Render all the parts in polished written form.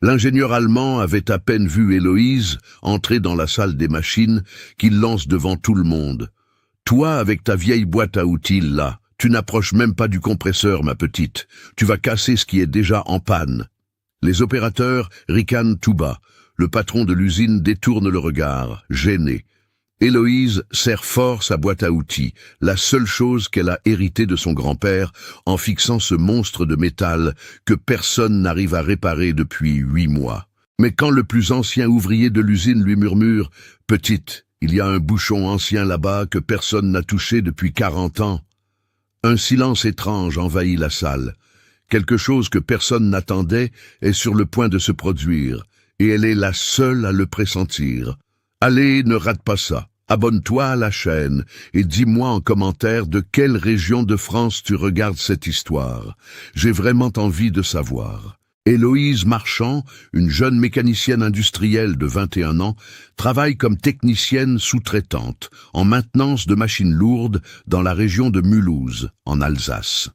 L'ingénieur allemand avait à peine vu Héloïse entrer dans la salle des machines qu'il lance devant tout le monde. « Toi, avec ta vieille boîte à outils, là, tu n'approches même pas du compresseur, ma petite. Tu vas casser ce qui est déjà en panne. » Les opérateurs ricanent tout bas. Le patron de l'usine détourne le regard, gêné. Héloïse serre fort sa boîte à outils, la seule chose qu'elle a héritée de son grand-père, en fixant ce monstre de métal que personne n'arrive à réparer depuis 8 mois. Mais quand le plus ancien ouvrier de l'usine lui murmure « Petite, il y a un bouchon ancien là-bas que personne n'a touché depuis 40 ans », un silence étrange envahit la salle. Quelque chose que personne n'attendait est sur le point de se produire, et elle est la seule à le pressentir. Allez, ne rate pas ça. Abonne-toi à la chaîne et dis-moi en commentaire de quelle région de France tu regardes cette histoire. J'ai vraiment envie de savoir. Héloïse Marchand, une jeune mécanicienne industrielle de 21 ans, travaille comme technicienne sous-traitante en maintenance de machines lourdes dans la région de Mulhouse, en Alsace.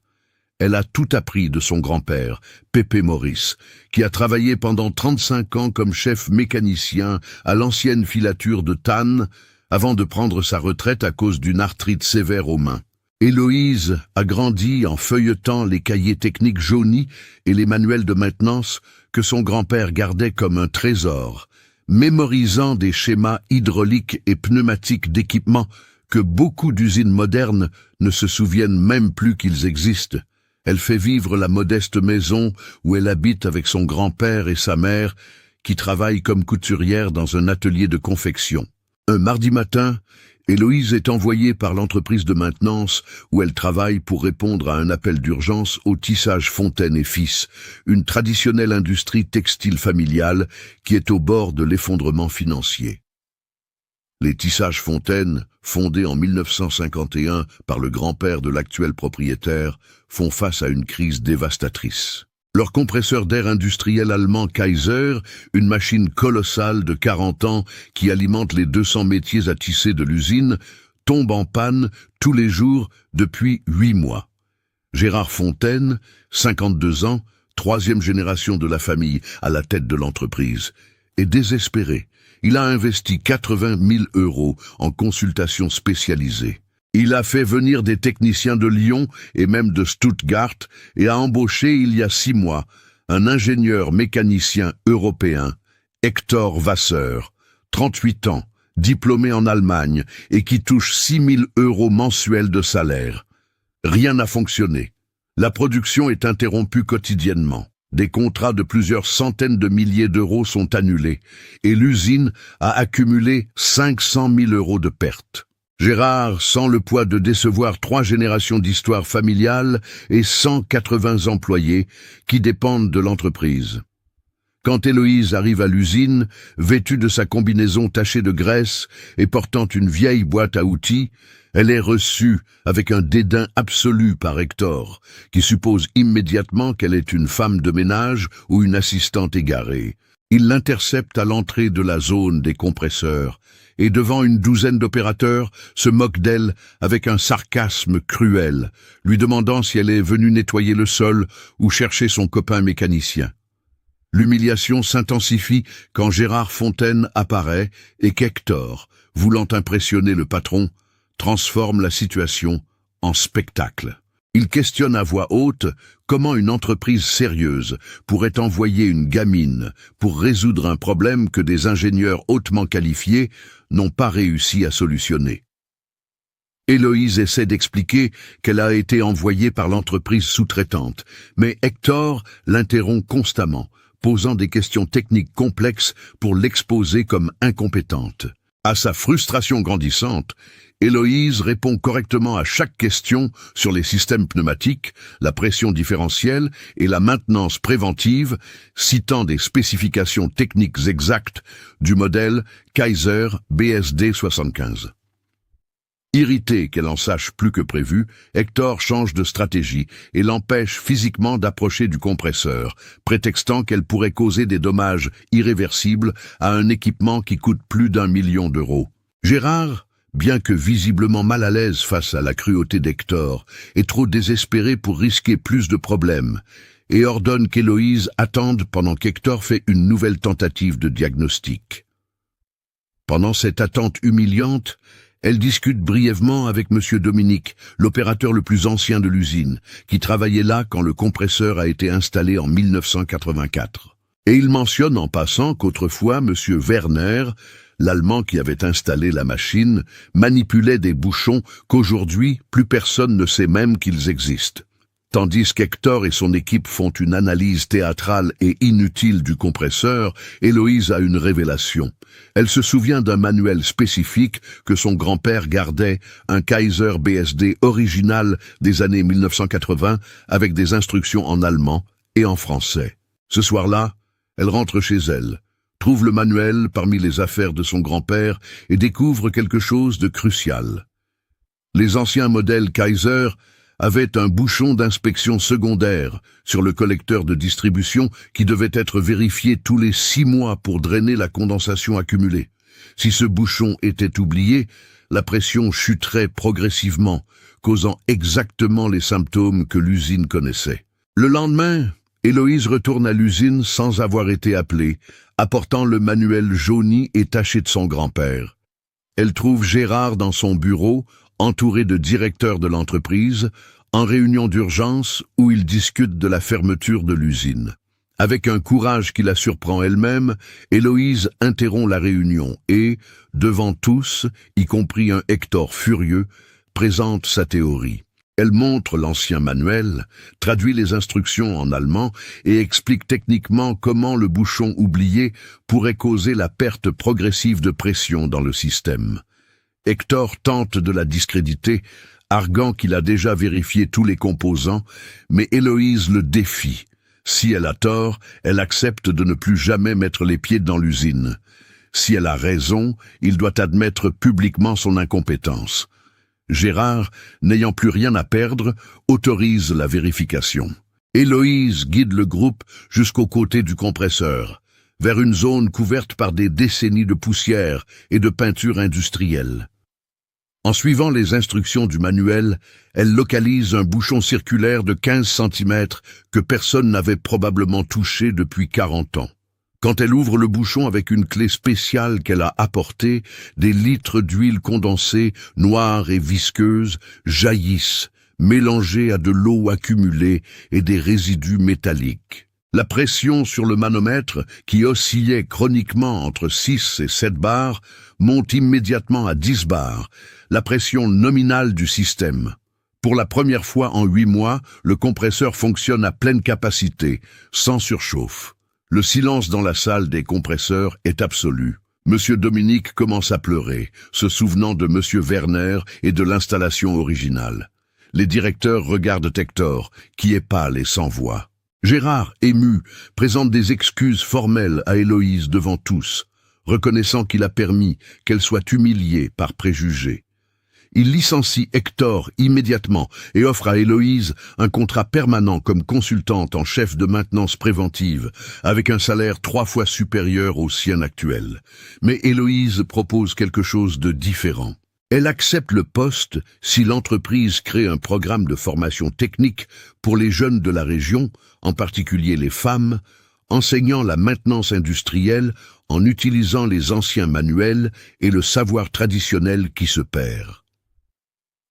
Elle a tout appris de son grand-père, Pépé Maurice, qui a travaillé pendant 35 ans comme chef mécanicien à l'ancienne filature de Thann, avant de prendre sa retraite à cause d'une arthrite sévère aux mains. Héloïse a grandi en feuilletant les cahiers techniques jaunis et les manuels de maintenance que son grand-père gardait comme un trésor, mémorisant des schémas hydrauliques et pneumatiques d'équipements que beaucoup d'usines modernes ne se souviennent même plus qu'ils existent. Elle fait vivre la modeste maison où elle habite avec son grand-père et sa mère, qui travaillent comme couturière dans un atelier de confection. Un mardi matin, Héloïse est envoyée par l'entreprise de maintenance où elle travaille pour répondre à un appel d'urgence au Tissage Fontaine et Fils, une traditionnelle industrie textile familiale qui est au bord de l'effondrement financier. Les Tissages Fontaine, fondés en 1951 par le grand-père de l'actuel propriétaire, font face à une crise dévastatrice. Leur compresseur d'air industriel allemand Kaiser, une machine colossale de 40 ans qui alimente les 200 métiers à tisser de l'usine, tombe en panne tous les jours depuis 8 mois. Gérard Fontaine, 52 ans, 3e génération de la famille à la tête de l'entreprise, est désespéré. Il a investi 80 000 € en consultations spécialisées. Il a fait venir des techniciens de Lyon et même de Stuttgart et a embauché il y a 6 mois un ingénieur mécanicien européen, Hector Vasseur, 38 ans, diplômé en Allemagne et qui touche 6 000 € mensuels de salaire. Rien n'a fonctionné. La production est interrompue quotidiennement. Des contrats de plusieurs centaines de milliers d'euros sont annulés et l'usine a accumulé 500 000 € de pertes. Gérard sent le poids de décevoir 3 générations d'histoire familiale et 180 employés qui dépendent de l'entreprise. Quand Héloïse arrive à l'usine, vêtue de sa combinaison tachée de graisse et portant une vieille boîte à outils, elle est reçue avec un dédain absolu par Hector, qui suppose immédiatement qu'elle est une femme de ménage ou une assistante égarée. Il l'intercepte à l'entrée de la zone des compresseurs et devant une douzaine d'opérateurs se moque d'elle avec un sarcasme cruel, lui demandant si elle est venue nettoyer le sol ou chercher son copain mécanicien. L'humiliation s'intensifie quand Gérard Fontaine apparaît et qu'Hector, voulant impressionner le patron, transforme la situation en spectacle. Il questionne à voix haute comment une entreprise sérieuse pourrait envoyer une gamine pour résoudre un problème que des ingénieurs hautement qualifiés n'ont pas réussi à solutionner. Héloïse essaie d'expliquer qu'elle a été envoyée par l'entreprise sous-traitante, mais Hector l'interrompt constamment, posant des questions techniques complexes pour l'exposer comme incompétente. À sa frustration grandissante, Héloïse répond correctement à chaque question sur les systèmes pneumatiques, la pression différentielle et la maintenance préventive, citant des spécifications techniques exactes du modèle Kaiser BSD 75. Irrité qu'elle en sache plus que prévu, Hector change de stratégie et l'empêche physiquement d'approcher du compresseur, prétextant qu'elle pourrait causer des dommages irréversibles à un équipement qui coûte plus d'1 million d'euros. Gérard, bien que visiblement mal à l'aise face à la cruauté d'Hector, est trop désespéré pour risquer plus de problèmes, et ordonne qu'Héloïse attende pendant qu'Hector fait une nouvelle tentative de diagnostic. Pendant cette attente humiliante, elle discute brièvement avec M. Dominique, l'opérateur le plus ancien de l'usine, qui travaillait là quand le compresseur a été installé en 1984. Et il mentionne en passant qu'autrefois M. Werner, l'Allemand qui avait installé la machine, manipulait des bouchons qu'aujourd'hui plus personne ne sait même qu'ils existent. Tandis qu'Hector et son équipe font une analyse théâtrale et inutile du compresseur, Héloïse a une révélation. Elle se souvient d'un manuel spécifique que son grand-père gardait, un Kaiser BSD original des années 1980 avec des instructions en allemand et en français. Ce soir-là, elle rentre chez elle, trouve le manuel parmi les affaires de son grand-père et découvre quelque chose de crucial. Les anciens modèles Kaiser avait un bouchon d'inspection secondaire sur le collecteur de distribution qui devait être vérifié tous les 6 mois pour drainer la condensation accumulée. Si ce bouchon était oublié, la pression chuterait progressivement, causant exactement les symptômes que l'usine connaissait. Le lendemain, Héloïse retourne à l'usine sans avoir été appelée, apportant le manuel jauni et taché de son grand-père. Elle trouve Gérard dans son bureau, entouré de directeurs de l'entreprise, en réunion d'urgence où ils discutent de la fermeture de l'usine. Avec un courage qui la surprend elle-même, Héloïse interrompt la réunion et, devant tous, y compris un Hector furieux, présente sa théorie. Elle montre l'ancien manuel, traduit les instructions en allemand et explique techniquement comment le bouchon oublié pourrait causer la perte progressive de pression dans le système. Hector tente de la discréditer, arguant qu'il a déjà vérifié tous les composants, mais Héloïse le défie. Si elle a tort, elle accepte de ne plus jamais mettre les pieds dans l'usine. Si elle a raison, il doit admettre publiquement son incompétence. Gérard, n'ayant plus rien à perdre, autorise la vérification. Héloïse guide le groupe jusqu'au côté du compresseur, vers une zone couverte par des décennies de poussière et de peinture industrielle. En suivant les instructions du manuel, elle localise un bouchon circulaire de 15 cm que personne n'avait probablement touché depuis 40 ans. Quand elle ouvre le bouchon avec une clé spéciale qu'elle a apportée, des litres d'huile condensée, noire et visqueuse, jaillissent, mélangées à de l'eau accumulée et des résidus métalliques. La pression sur le manomètre, qui oscillait chroniquement entre 6 et 7 bars, monte immédiatement à 10 bars, la pression nominale du système. Pour la première fois en 8 mois, le compresseur fonctionne à pleine capacité, sans surchauffe. Le silence dans la salle des compresseurs est absolu. Monsieur Dominique commence à pleurer, se souvenant de Monsieur Werner et de l'installation originale. Les directeurs regardent Hector, qui est pâle et sans voix. Gérard, ému, présente des excuses formelles à Héloïse devant tous, reconnaissant qu'il a permis qu'elle soit humiliée par préjugés. Il licencie Hector immédiatement et offre à Héloïse un contrat permanent comme consultante en chef de maintenance préventive, avec un salaire 3 fois supérieur au sien actuel. Mais Héloïse propose quelque chose de différent. Elle accepte le poste si l'entreprise crée un programme de formation technique pour les jeunes de la région, en particulier les femmes, enseignant la maintenance industrielle en utilisant les anciens manuels et le savoir traditionnel qui se perd.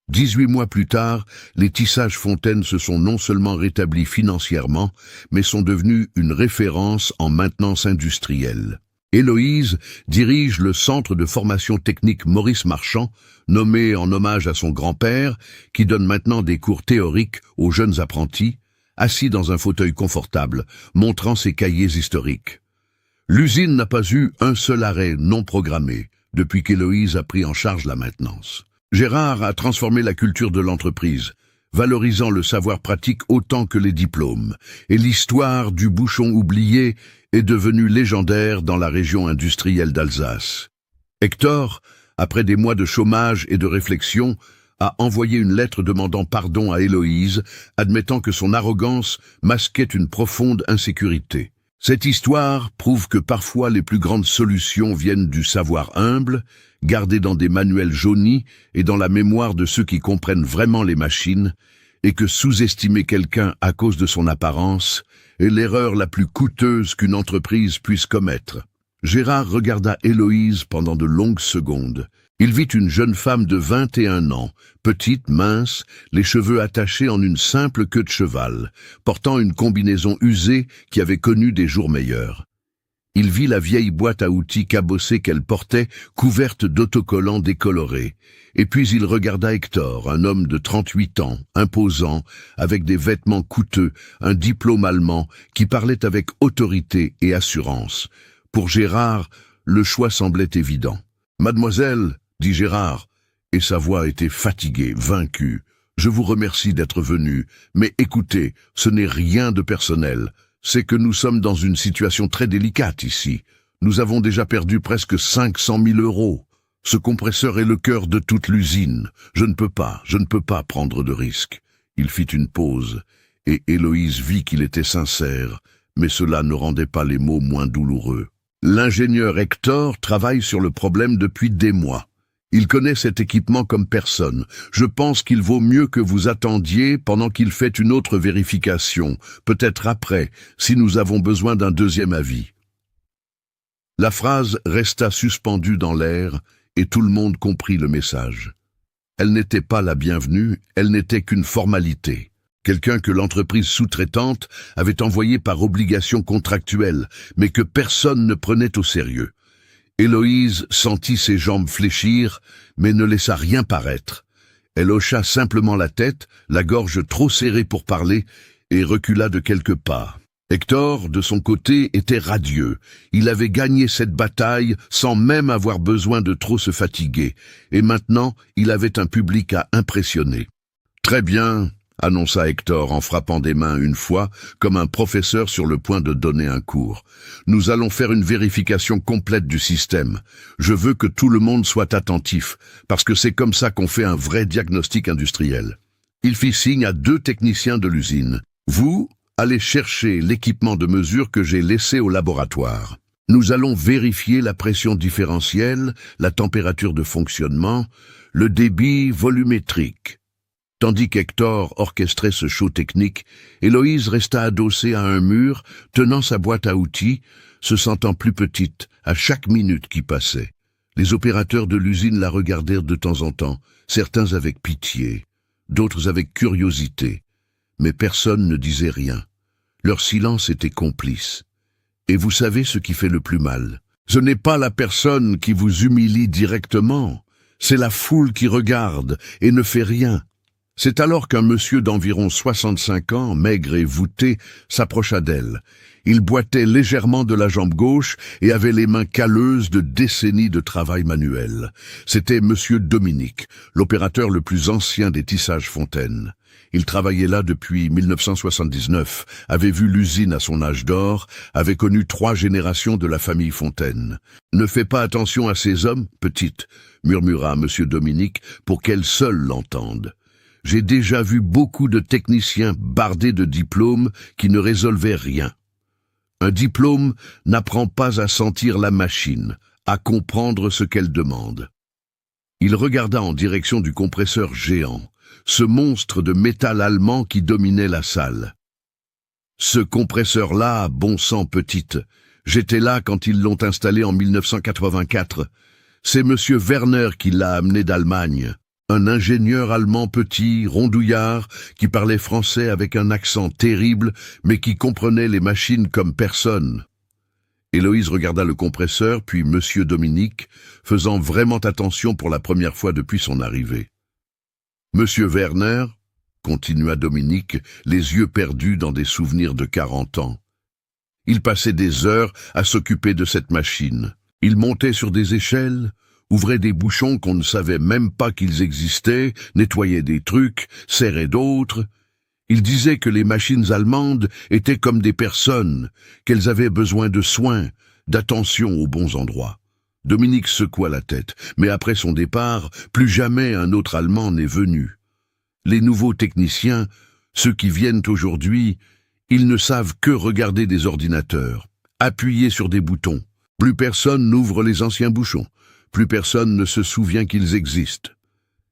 18 mois plus tard, les tissages Fontaine se sont non seulement rétablis financièrement, mais sont devenus une référence en maintenance industrielle. Héloïse dirige le centre de formation technique Maurice Marchand, nommé en hommage à son grand-père, qui donne maintenant des cours théoriques aux jeunes apprentis, assis dans un fauteuil confortable, montrant ses cahiers historiques. L'usine n'a pas eu un seul arrêt non programmé depuis qu'Héloïse a pris en charge la maintenance. Gérard a transformé la culture de l'entreprise, valorisant le savoir pratique autant que les diplômes, et l'histoire du bouchon oublié est devenue légendaire dans la région industrielle d'Alsace. Hector, après des mois de chômage et de réflexion, a envoyé une lettre demandant pardon à Héloïse, admettant que son arrogance masquait une profonde insécurité. Cette histoire prouve que parfois les plus grandes solutions viennent du savoir humble, gardé dans des manuels jaunis et dans la mémoire de ceux qui comprennent vraiment les machines, et que sous-estimer quelqu'un à cause de son apparence est l'erreur la plus coûteuse qu'une entreprise puisse commettre. Gérard regarda Héloïse pendant de longues secondes. Il vit une jeune femme de 21 ans, petite, mince, les cheveux attachés en une simple queue de cheval, portant une combinaison usée qui avait connu des jours meilleurs. Il vit la vieille boîte à outils cabossée qu'elle portait, couverte d'autocollants décolorés. Et puis il regarda Hector, un homme de 38 ans, imposant, avec des vêtements coûteux, un diplôme allemand, qui parlait avec autorité et assurance. Pour Gérard, le choix semblait évident. « Mademoiselle, » dit Gérard, et sa voix était fatiguée, vaincue. « Je vous remercie d'être venue, mais écoutez, ce n'est rien de personnel. C'est que nous sommes dans une situation très délicate ici. Nous avons déjà perdu presque 500 000 €. Ce compresseur est le cœur de toute l'usine. Je ne peux pas prendre de risques. » Il fit une pause, et Héloïse vit qu'il était sincère, mais cela ne rendait pas les mots moins douloureux. « L'ingénieur Hector travaille sur le problème depuis des mois. Il connaît cet équipement comme personne. Je pense qu'il vaut mieux que vous attendiez pendant qu'il fait une autre vérification, peut-être après, si nous avons besoin d'un deuxième avis. » La phrase resta suspendue dans l'air et tout le monde comprit le message. Elle n'était pas la bienvenue, elle n'était qu'une formalité. Quelqu'un que l'entreprise sous-traitante avait envoyé par obligation contractuelle, mais que personne ne prenait au sérieux. Héloïse sentit ses jambes fléchir, mais ne laissa rien paraître. Elle hocha simplement la tête, la gorge trop serrée pour parler, et recula de quelques pas. Hector, de son côté, était radieux. Il avait gagné cette bataille sans même avoir besoin de trop se fatiguer, et maintenant il avait un public à impressionner. « Très bien », annonça Hector en frappant des mains une fois, comme un professeur sur le point de donner un cours. « Nous allons faire une vérification complète du système. Je veux que tout le monde soit attentif, parce que c'est comme ça qu'on fait un vrai diagnostic industriel. » Il fit signe à 2 techniciens de l'usine. « Vous, allez chercher l'équipement de mesure que j'ai laissé au laboratoire. Nous allons vérifier la pression différentielle, la température de fonctionnement, le débit volumétrique. » Tandis qu'Hector orchestrait ce show technique, Héloïse resta adossée à un mur, tenant sa boîte à outils, se sentant plus petite à chaque minute qui passait. Les opérateurs de l'usine la regardèrent de temps en temps, certains avec pitié, d'autres avec curiosité, mais personne ne disait rien. Leur silence était complice. Et vous savez ce qui fait le plus mal? Ce n'est pas la personne qui vous humilie directement, c'est la foule qui regarde et ne fait rien. C'est alors qu'un monsieur d'environ 65 ans, maigre et voûté, s'approcha d'elle. Il boitait légèrement de la jambe gauche et avait les mains calleuses de décennies de travail manuel. C'était monsieur Dominique, l'opérateur le plus ancien des tissages Fontaine. Il travaillait là depuis 1979, avait vu l'usine à son âge d'or, avait connu 3 générations de la famille Fontaine. « Ne fais pas attention à ces hommes, petite », murmura monsieur Dominique, pour qu'elle seule l'entende. J'ai déjà vu beaucoup de techniciens bardés de diplômes qui ne résolvaient rien. Un diplôme n'apprend pas à sentir la machine, à comprendre ce qu'elle demande. Il regarda en direction du compresseur géant, ce monstre de métal allemand qui dominait la salle. Ce compresseur-là, bon sang petite, j'étais là quand ils l'ont installé en 1984. C'est monsieur Werner qui l'a amené d'Allemagne. Un ingénieur allemand petit, rondouillard, qui parlait français avec un accent terrible, mais qui comprenait les machines comme personne. Héloïse regarda le compresseur, puis monsieur Dominique, faisant vraiment attention pour la première fois depuis son arrivée. Monsieur Werner, continua Dominique, les yeux perdus dans des souvenirs de 40 ans. Il passait des heures à s'occuper de cette machine. Il montait sur des échelles, ouvrait des bouchons qu'on ne savait même pas qu'ils existaient, nettoyait des trucs, serrait d'autres. Il disait que les machines allemandes étaient comme des personnes, qu'elles avaient besoin de soins, d'attention aux bons endroits. Dominique secoua la tête, mais après son départ, plus jamais un autre Allemand n'est venu. Les nouveaux techniciens, ceux qui viennent aujourd'hui, ils ne savent que regarder des ordinateurs, appuyer sur des boutons. Plus personne n'ouvre les anciens bouchons. Plus personne ne se souvient qu'ils existent.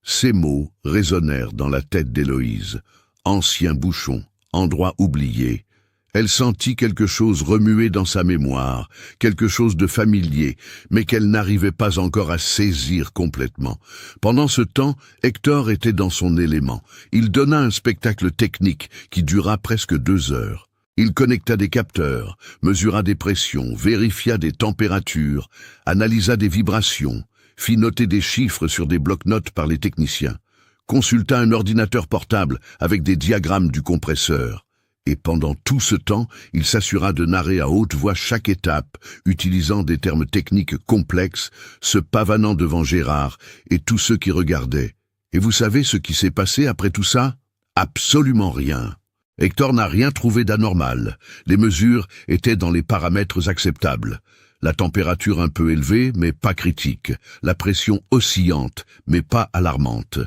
Ces mots résonnèrent dans la tête d'Héloïse. Ancien bouchon, endroit oublié. Elle sentit quelque chose remuer dans sa mémoire, quelque chose de familier, mais qu'elle n'arrivait pas encore à saisir complètement. Pendant ce temps, Hector était dans son élément. Il donna un spectacle technique qui dura presque 2 heures. Il connecta des capteurs, mesura des pressions, vérifia des températures, analysa des vibrations, fit noter des chiffres sur des blocs-notes par les techniciens, consulta un ordinateur portable avec des diagrammes du compresseur. Et pendant tout ce temps, il s'assura de narrer à haute voix chaque étape, utilisant des termes techniques complexes, se pavanant devant Gérard et tous ceux qui regardaient. Et vous savez ce qui s'est passé après tout ça? Absolument rien. Hector n'a rien trouvé d'anormal. Les mesures étaient dans les paramètres acceptables. La température un peu élevée, mais pas critique. La pression oscillante, mais pas alarmante.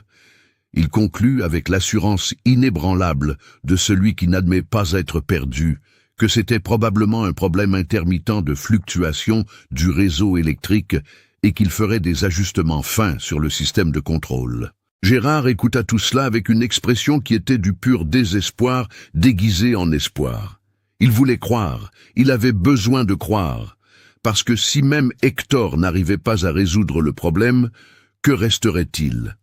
Il conclut avec l'assurance inébranlable de celui qui n'admet pas être perdu, que c'était probablement un problème intermittent de fluctuation du réseau électrique et qu'il ferait des ajustements fins sur le système de contrôle. Gérard écouta tout cela avec une expression qui était du pur désespoir déguisé en espoir. Il voulait croire, il avait besoin de croire, parce que si même Hector n'arrivait pas à résoudre le problème, que resterait-il ?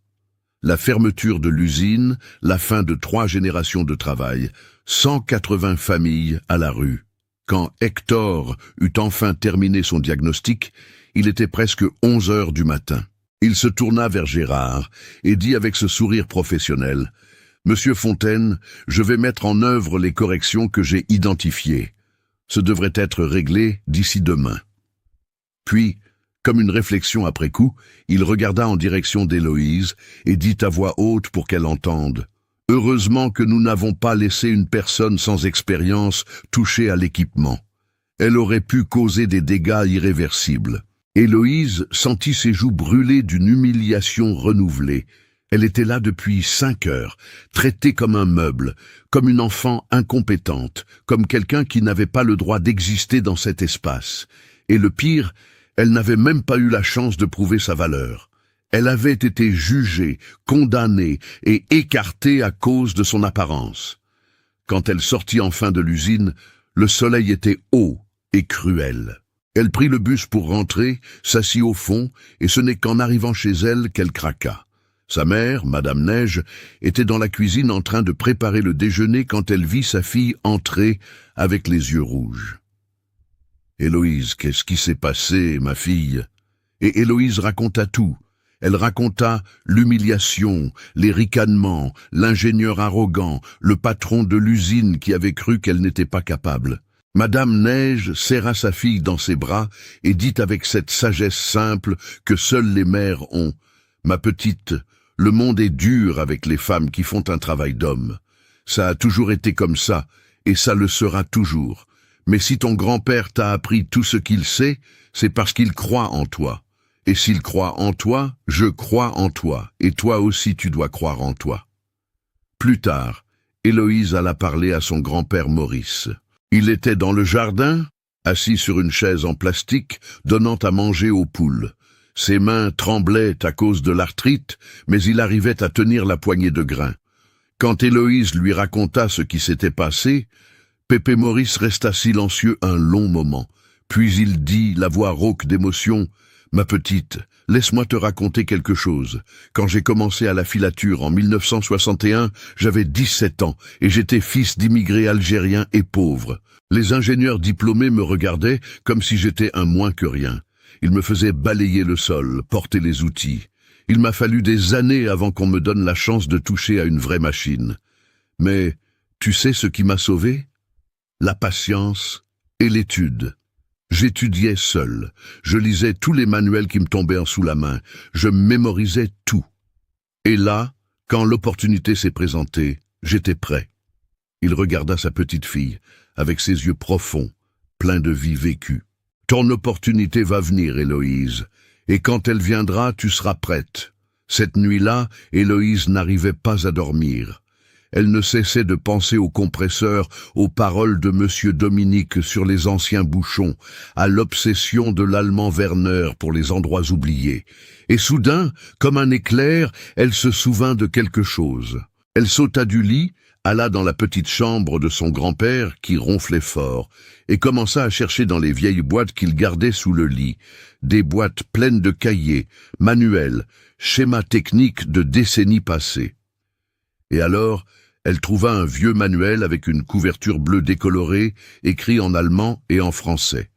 La fermeture de l'usine, la fin de 3 générations de travail, 180 familles à la rue. Quand Hector eut enfin terminé son diagnostic, il était presque 11 heures du matin. Il se tourna vers Gérard et dit avec ce sourire professionnel « Monsieur Fontaine, je vais mettre en œuvre les corrections que j'ai identifiées. Ce devrait être réglé d'ici demain. » Puis, comme une réflexion après coup, il regarda en direction d'Héloïse et dit à voix haute pour qu'elle entende. « Heureusement que nous n'avons pas laissé une personne sans expérience toucher à l'équipement. Elle aurait pu causer des dégâts irréversibles. » Héloïse sentit ses joues brûler d'une humiliation renouvelée. Elle était là depuis 5 heures, traitée comme un meuble, comme une enfant incompétente, comme quelqu'un qui n'avait pas le droit d'exister dans cet espace. Et le pire, elle n'avait même pas eu la chance de prouver sa valeur. Elle avait été jugée, condamnée et écartée à cause de son apparence. Quand elle sortit enfin de l'usine, le soleil était haut et cruel. Elle prit le bus pour rentrer, s'assit au fond, et ce n'est qu'en arrivant chez elle qu'elle craqua. Sa mère, Madame Neige, était dans la cuisine en train de préparer le déjeuner quand elle vit sa fille entrer avec les yeux rouges. « Héloïse, qu'est-ce qui s'est passé, ma fille ?» Et Héloïse raconta tout. Elle raconta l'humiliation, les ricanements, l'ingénieur arrogant, le patron de l'usine qui avait cru qu'elle n'était pas capable. Madame Neige serra sa fille dans ses bras et dit avec cette sagesse simple que seules les mères ont. « Ma petite, le monde est dur avec les femmes qui font un travail d'homme. Ça a toujours été comme ça, et ça le sera toujours. Mais si ton grand-père t'a appris tout ce qu'il sait, c'est parce qu'il croit en toi. Et s'il croit en toi, je crois en toi, et toi aussi tu dois croire en toi. » Plus tard, Héloïse alla parler à son grand-père Maurice. Il était dans le jardin, assis sur une chaise en plastique, donnant à manger aux poules. Ses mains tremblaient à cause de l'arthrite, mais il arrivait à tenir la poignée de grains. Quand Héloïse lui raconta ce qui s'était passé, Pépé Maurice resta silencieux un long moment. Puis il dit, la voix rauque d'émotion, « Ma petite, laisse-moi te raconter quelque chose. Quand j'ai commencé à la filature en 1961, j'avais 17 ans et j'étais fils d'immigrés algériens et pauvres. Les ingénieurs diplômés me regardaient comme si j'étais un moins que rien. Ils me faisaient balayer le sol, porter les outils. Il m'a fallu des années avant qu'on me donne la chance de toucher à une vraie machine. Mais tu sais ce qui m'a sauvé ? La patience et l'étude. J'étudiais seul, je lisais tous les manuels qui me tombaient sous la main, je mémorisais tout. Et là, quand l'opportunité s'est présentée, j'étais prêt. » Il regarda sa petite fille, avec ses yeux profonds, pleins de vie vécue. « Ton opportunité va venir, Héloïse, et quand elle viendra, tu seras prête. » Cette nuit-là, Héloïse n'arrivait pas à dormir. Elle ne cessait de penser au compresseur, aux paroles de Monsieur Dominique sur les anciens bouchons, à l'obsession de l'Allemand Werner pour les endroits oubliés. Et soudain, comme un éclair, elle se souvint de quelque chose. Elle sauta du lit, alla dans la petite chambre de son grand-père qui ronflait fort et commença à chercher dans les vieilles boîtes qu'il gardait sous le lit, des boîtes pleines de cahiers, manuels, schémas techniques de décennies passées. Et alors, elle trouva un vieux manuel avec une couverture bleue décolorée, écrit en allemand et en français.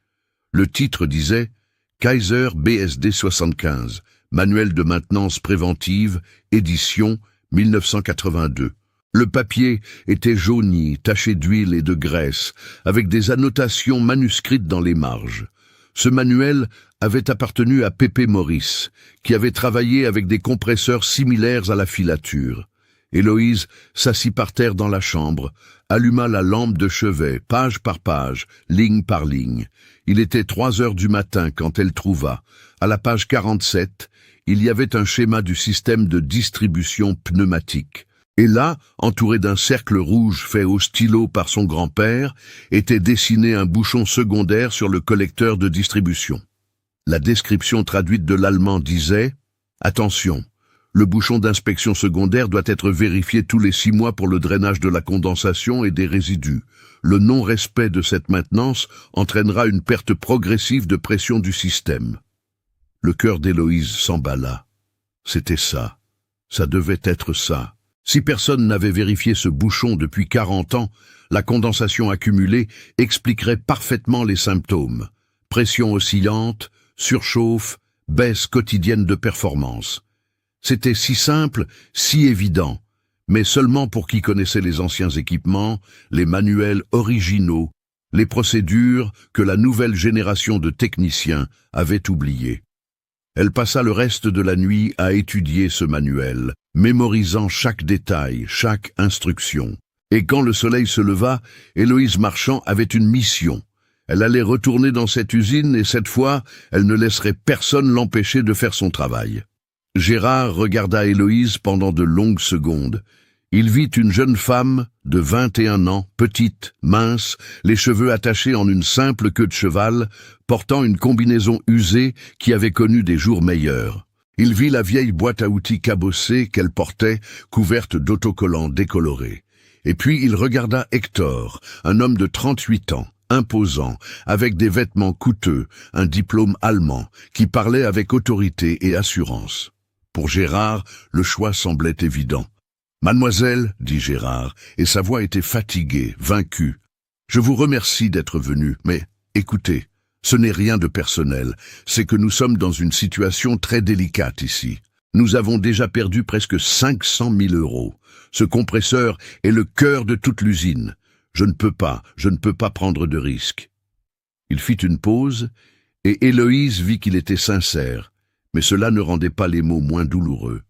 Le titre disait « Kaiser BSD 75, manuel de maintenance préventive, édition 1982 ». Le papier était jauni, taché d'huile et de graisse, avec des annotations manuscrites dans les marges. Ce manuel avait appartenu à Pépé Maurice, qui avait travaillé avec des compresseurs similaires à la filature. Héloïse s'assit par terre dans la chambre, alluma la lampe de chevet, page par page, ligne par ligne. Il était 3 heures du matin quand elle trouva, à la page 47, il y avait un schéma du système de distribution pneumatique. Et là, entouré d'un cercle rouge fait au stylo par son grand-père, était dessiné un bouchon secondaire sur le collecteur de distribution. La description traduite de l'allemand disait « Attention, le bouchon d'inspection secondaire doit être vérifié tous les 6 mois pour le drainage de la condensation et des résidus. Le non-respect de cette maintenance entraînera une perte progressive de pression du système. » Le cœur d'Héloïse s'emballa. C'était ça. Ça devait être ça. Si personne n'avait vérifié ce bouchon depuis 40 ans, la condensation accumulée expliquerait parfaitement les symptômes. Pression oscillante, surchauffe, baisse quotidienne de performance. C'était si simple, si évident, mais seulement pour qui connaissait les anciens équipements, les manuels originaux, les procédures que la nouvelle génération de techniciens avait oubliées. Elle passa le reste de la nuit à étudier ce manuel, mémorisant chaque détail, chaque instruction. Et quand le soleil se leva, Héloïse Marchand avait une mission. Elle allait retourner dans cette usine et cette fois, elle ne laisserait personne l'empêcher de faire son travail. Gérard regarda Héloïse pendant de longues secondes. Il vit une jeune femme de 21 ans, petite, mince, les cheveux attachés en une simple queue de cheval, portant une combinaison usée qui avait connu des jours meilleurs. Il vit la vieille boîte à outils cabossée qu'elle portait, couverte d'autocollants décolorés. Et puis il regarda Hector, un homme de 38 ans, imposant, avec des vêtements coûteux, un diplôme allemand, qui parlait avec autorité et assurance. Pour Gérard, le choix semblait évident. « Mademoiselle, dit Gérard, et sa voix était fatiguée, vaincue, je vous remercie d'être venue, mais écoutez, ce n'est rien de personnel, c'est que nous sommes dans une situation très délicate ici. Nous avons déjà perdu presque 500 000 €. Ce compresseur est le cœur de toute l'usine. Je ne peux pas prendre de risques. » Il fit une pause, et Héloïse vit qu'il était sincère, mais cela ne rendait pas les mots moins douloureux.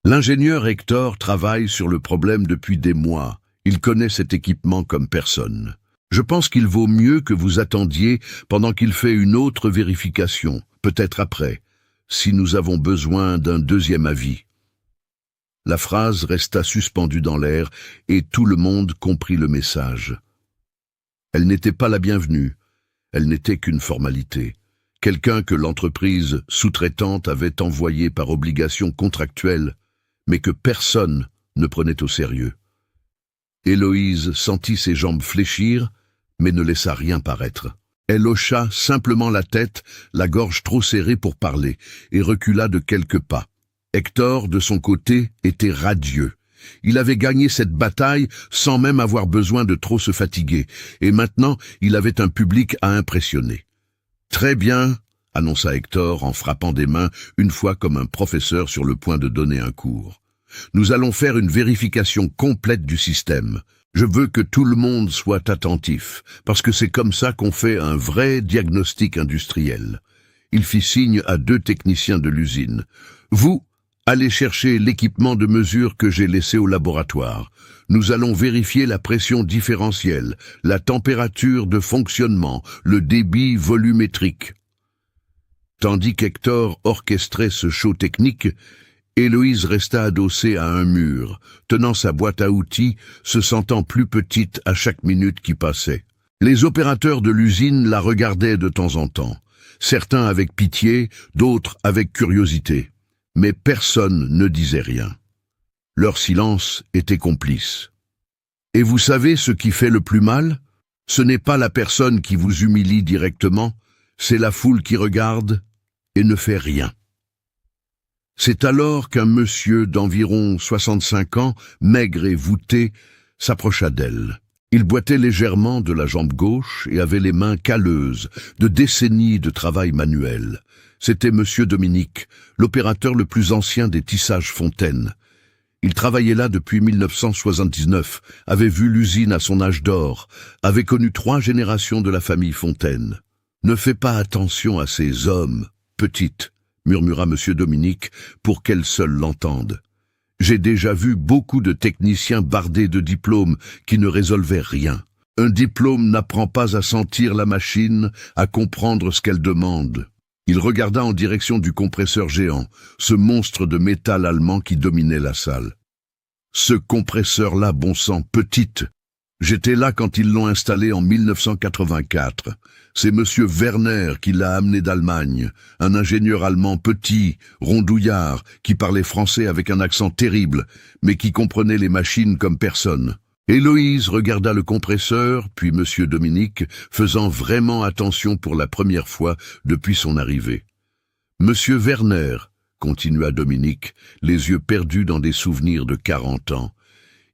L'ingénieur Hector travaille sur le problème depuis des mois. Il connaît cet équipement comme personne. Je pense qu'il vaut mieux que vous attendiez pendant qu'il fait une autre vérification, peut-être après, si nous avons besoin d'un deuxième avis. La phrase resta suspendue dans l'air et tout le monde comprit le message. Elle n'était pas la bienvenue, elle n'était qu'une formalité. Quelqu'un que l'entreprise sous-traitante avait envoyé par obligation contractuelle, mais que personne ne prenait au sérieux. Héloïse sentit ses jambes fléchir, mais ne laissa rien paraître. Elle hocha simplement la tête, la gorge trop serrée pour parler, et recula de quelques pas. Hector, de son côté, était radieux. Il avait gagné cette bataille sans même avoir besoin de trop se fatiguer, et maintenant il avait un public à impressionner. « Très bien », annonça Hector en frappant des mains, une fois comme un professeur sur le point de donner un cours. « Nous allons faire une vérification complète du système. Je veux que tout le monde soit attentif, parce que c'est comme ça qu'on fait un vrai diagnostic industriel. » Il fit signe à 2 techniciens de l'usine. « Vous, allez chercher l'équipement de mesure que j'ai laissé au laboratoire. Nous allons vérifier la pression différentielle, la température de fonctionnement, le débit volumétrique. » Tandis qu'Hector orchestrait ce show technique, Héloïse resta adossée à un mur, tenant sa boîte à outils, se sentant plus petite à chaque minute qui passait. Les opérateurs de l'usine la regardaient de temps en temps, certains avec pitié, d'autres avec curiosité. Mais personne ne disait rien. Leur silence était complice. Et vous savez ce qui fait le plus mal? Ce n'est pas la personne qui vous humilie directement, c'est la foule qui regarde et ne fait rien. C'est alors qu'un monsieur d'environ 65 ans, maigre et voûté, s'approcha d'elle. Il boitait légèrement de la jambe gauche et avait les mains calleuses de décennies de travail manuel. C'était monsieur Dominique, l'opérateur le plus ancien des tissages Fontaine. Il travaillait là depuis 1979, avait vu l'usine à son âge d'or, avait connu 3 générations de la famille Fontaine. « Ne fais pas attention à ces hommes, petite », murmura monsieur Dominique, pour qu'elle seule l'entende. « J'ai déjà vu beaucoup de techniciens bardés de diplômes qui ne résolvaient rien. Un diplôme n'apprend pas à sentir la machine, à comprendre ce qu'elle demande. » Il regarda en direction du compresseur géant, ce monstre de métal allemand qui dominait la salle. « Ce compresseur-là, bon sang, petite. J'étais là quand ils l'ont installé en 1984. C'est monsieur Werner qui l'a amené d'Allemagne, un ingénieur allemand petit, rondouillard, qui parlait français avec un accent terrible, mais qui comprenait les machines comme personne. » Héloïse regarda le compresseur, puis monsieur Dominique, faisant vraiment attention pour la première fois depuis son arrivée. « Monsieur Werner, » continua Dominique, les yeux perdus dans des souvenirs de 40 ans.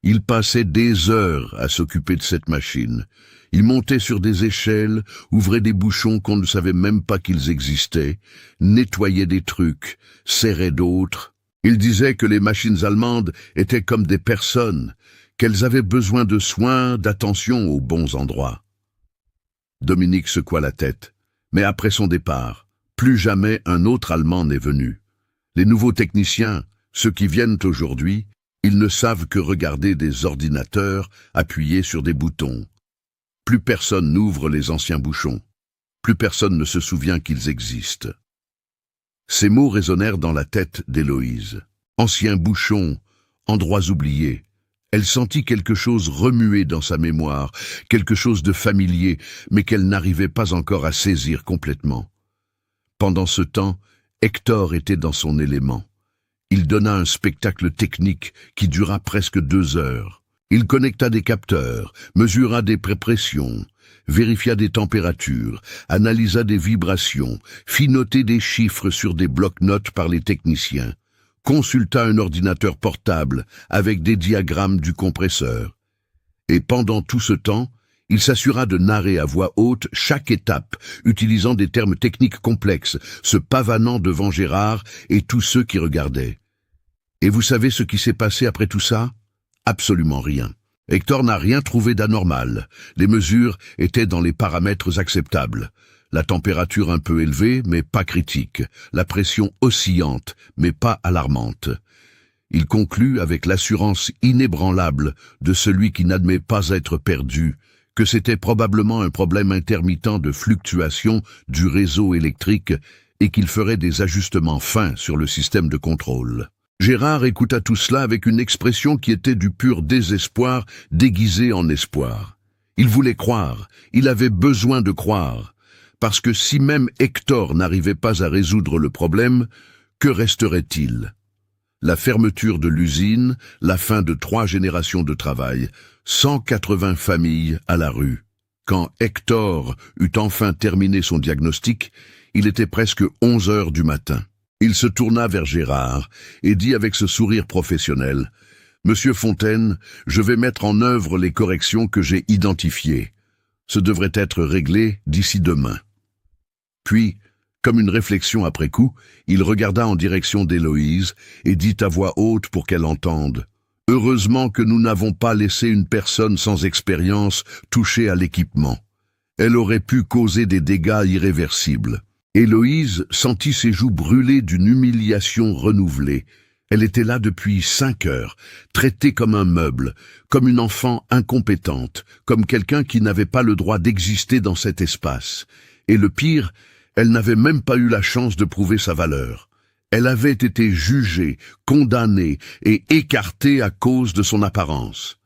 Il passait des heures à s'occuper de cette machine. Il montait sur des échelles, ouvrait des bouchons qu'on ne savait même pas qu'ils existaient, nettoyait des trucs, serrait d'autres. Il disait que les machines allemandes étaient comme des personnes, qu'elles avaient besoin de soins, d'attention aux bons endroits. Dominique secoua la tête, mais après son départ, plus jamais un autre Allemand n'est venu. Les nouveaux techniciens, ceux qui viennent aujourd'hui, ils ne savent que regarder des ordinateurs appuyés sur des boutons. Plus personne n'ouvre les anciens bouchons. Plus personne ne se souvient qu'ils existent. Ces mots résonnèrent dans la tête d'Héloïse. Anciens bouchons, endroits oubliés. Elle sentit quelque chose remuer dans sa mémoire, quelque chose de familier, mais qu'elle n'arrivait pas encore à saisir complètement. Pendant ce temps, Hector était dans son élément. Il donna un spectacle technique qui dura presque 2 heures. Il connecta des capteurs, mesura des pressions, vérifia des températures, analysa des vibrations, fit noter des chiffres sur des blocs-notes par les techniciens, consulta un ordinateur portable avec des diagrammes du compresseur. Et pendant tout ce temps, il s'assura de narrer à voix haute chaque étape, utilisant des termes techniques complexes, se pavanant devant Gérard et tous ceux qui regardaient. Et vous savez ce qui s'est passé après tout ça? Absolument rien. Hector n'a rien trouvé d'anormal. Les mesures étaient dans les paramètres acceptables. La température un peu élevée, mais pas critique. La pression oscillante, mais pas alarmante. Il conclut avec l'assurance inébranlable de celui qui n'admet pas être perdu, que c'était probablement un problème intermittent de fluctuation du réseau électrique et qu'il ferait des ajustements fins sur le système de contrôle. Gérard écouta tout cela avec une expression qui était du pur désespoir déguisé en espoir. Il voulait croire, il avait besoin de croire, parce que si même Hector n'arrivait pas à résoudre le problème, que resterait-il? La fermeture de l'usine, la fin de 3 générations de travail, 180 familles à la rue. Quand Hector eut enfin terminé son diagnostic, il était presque 11 heures du matin. Il se tourna vers Gérard et dit avec ce sourire professionnel « Monsieur Fontaine, je vais mettre en œuvre les corrections que j'ai identifiées. Ce devrait être réglé d'ici demain. » Puis, comme une réflexion après coup, il regarda en direction d'Héloïse et dit à voix haute pour qu'elle entende « Heureusement que nous n'avons pas laissé une personne sans expérience toucher à l'équipement. Elle aurait pu causer des dégâts irréversibles. » Héloïse sentit ses joues brûler d'une humiliation renouvelée. Elle était là depuis 5 heures, traitée comme un meuble, comme une enfant incompétente, comme quelqu'un qui n'avait pas le droit d'exister dans cet espace. Et le pire, elle n'avait même pas eu la chance de prouver sa valeur. Elle avait été jugée, condamnée et écartée à cause de son apparence.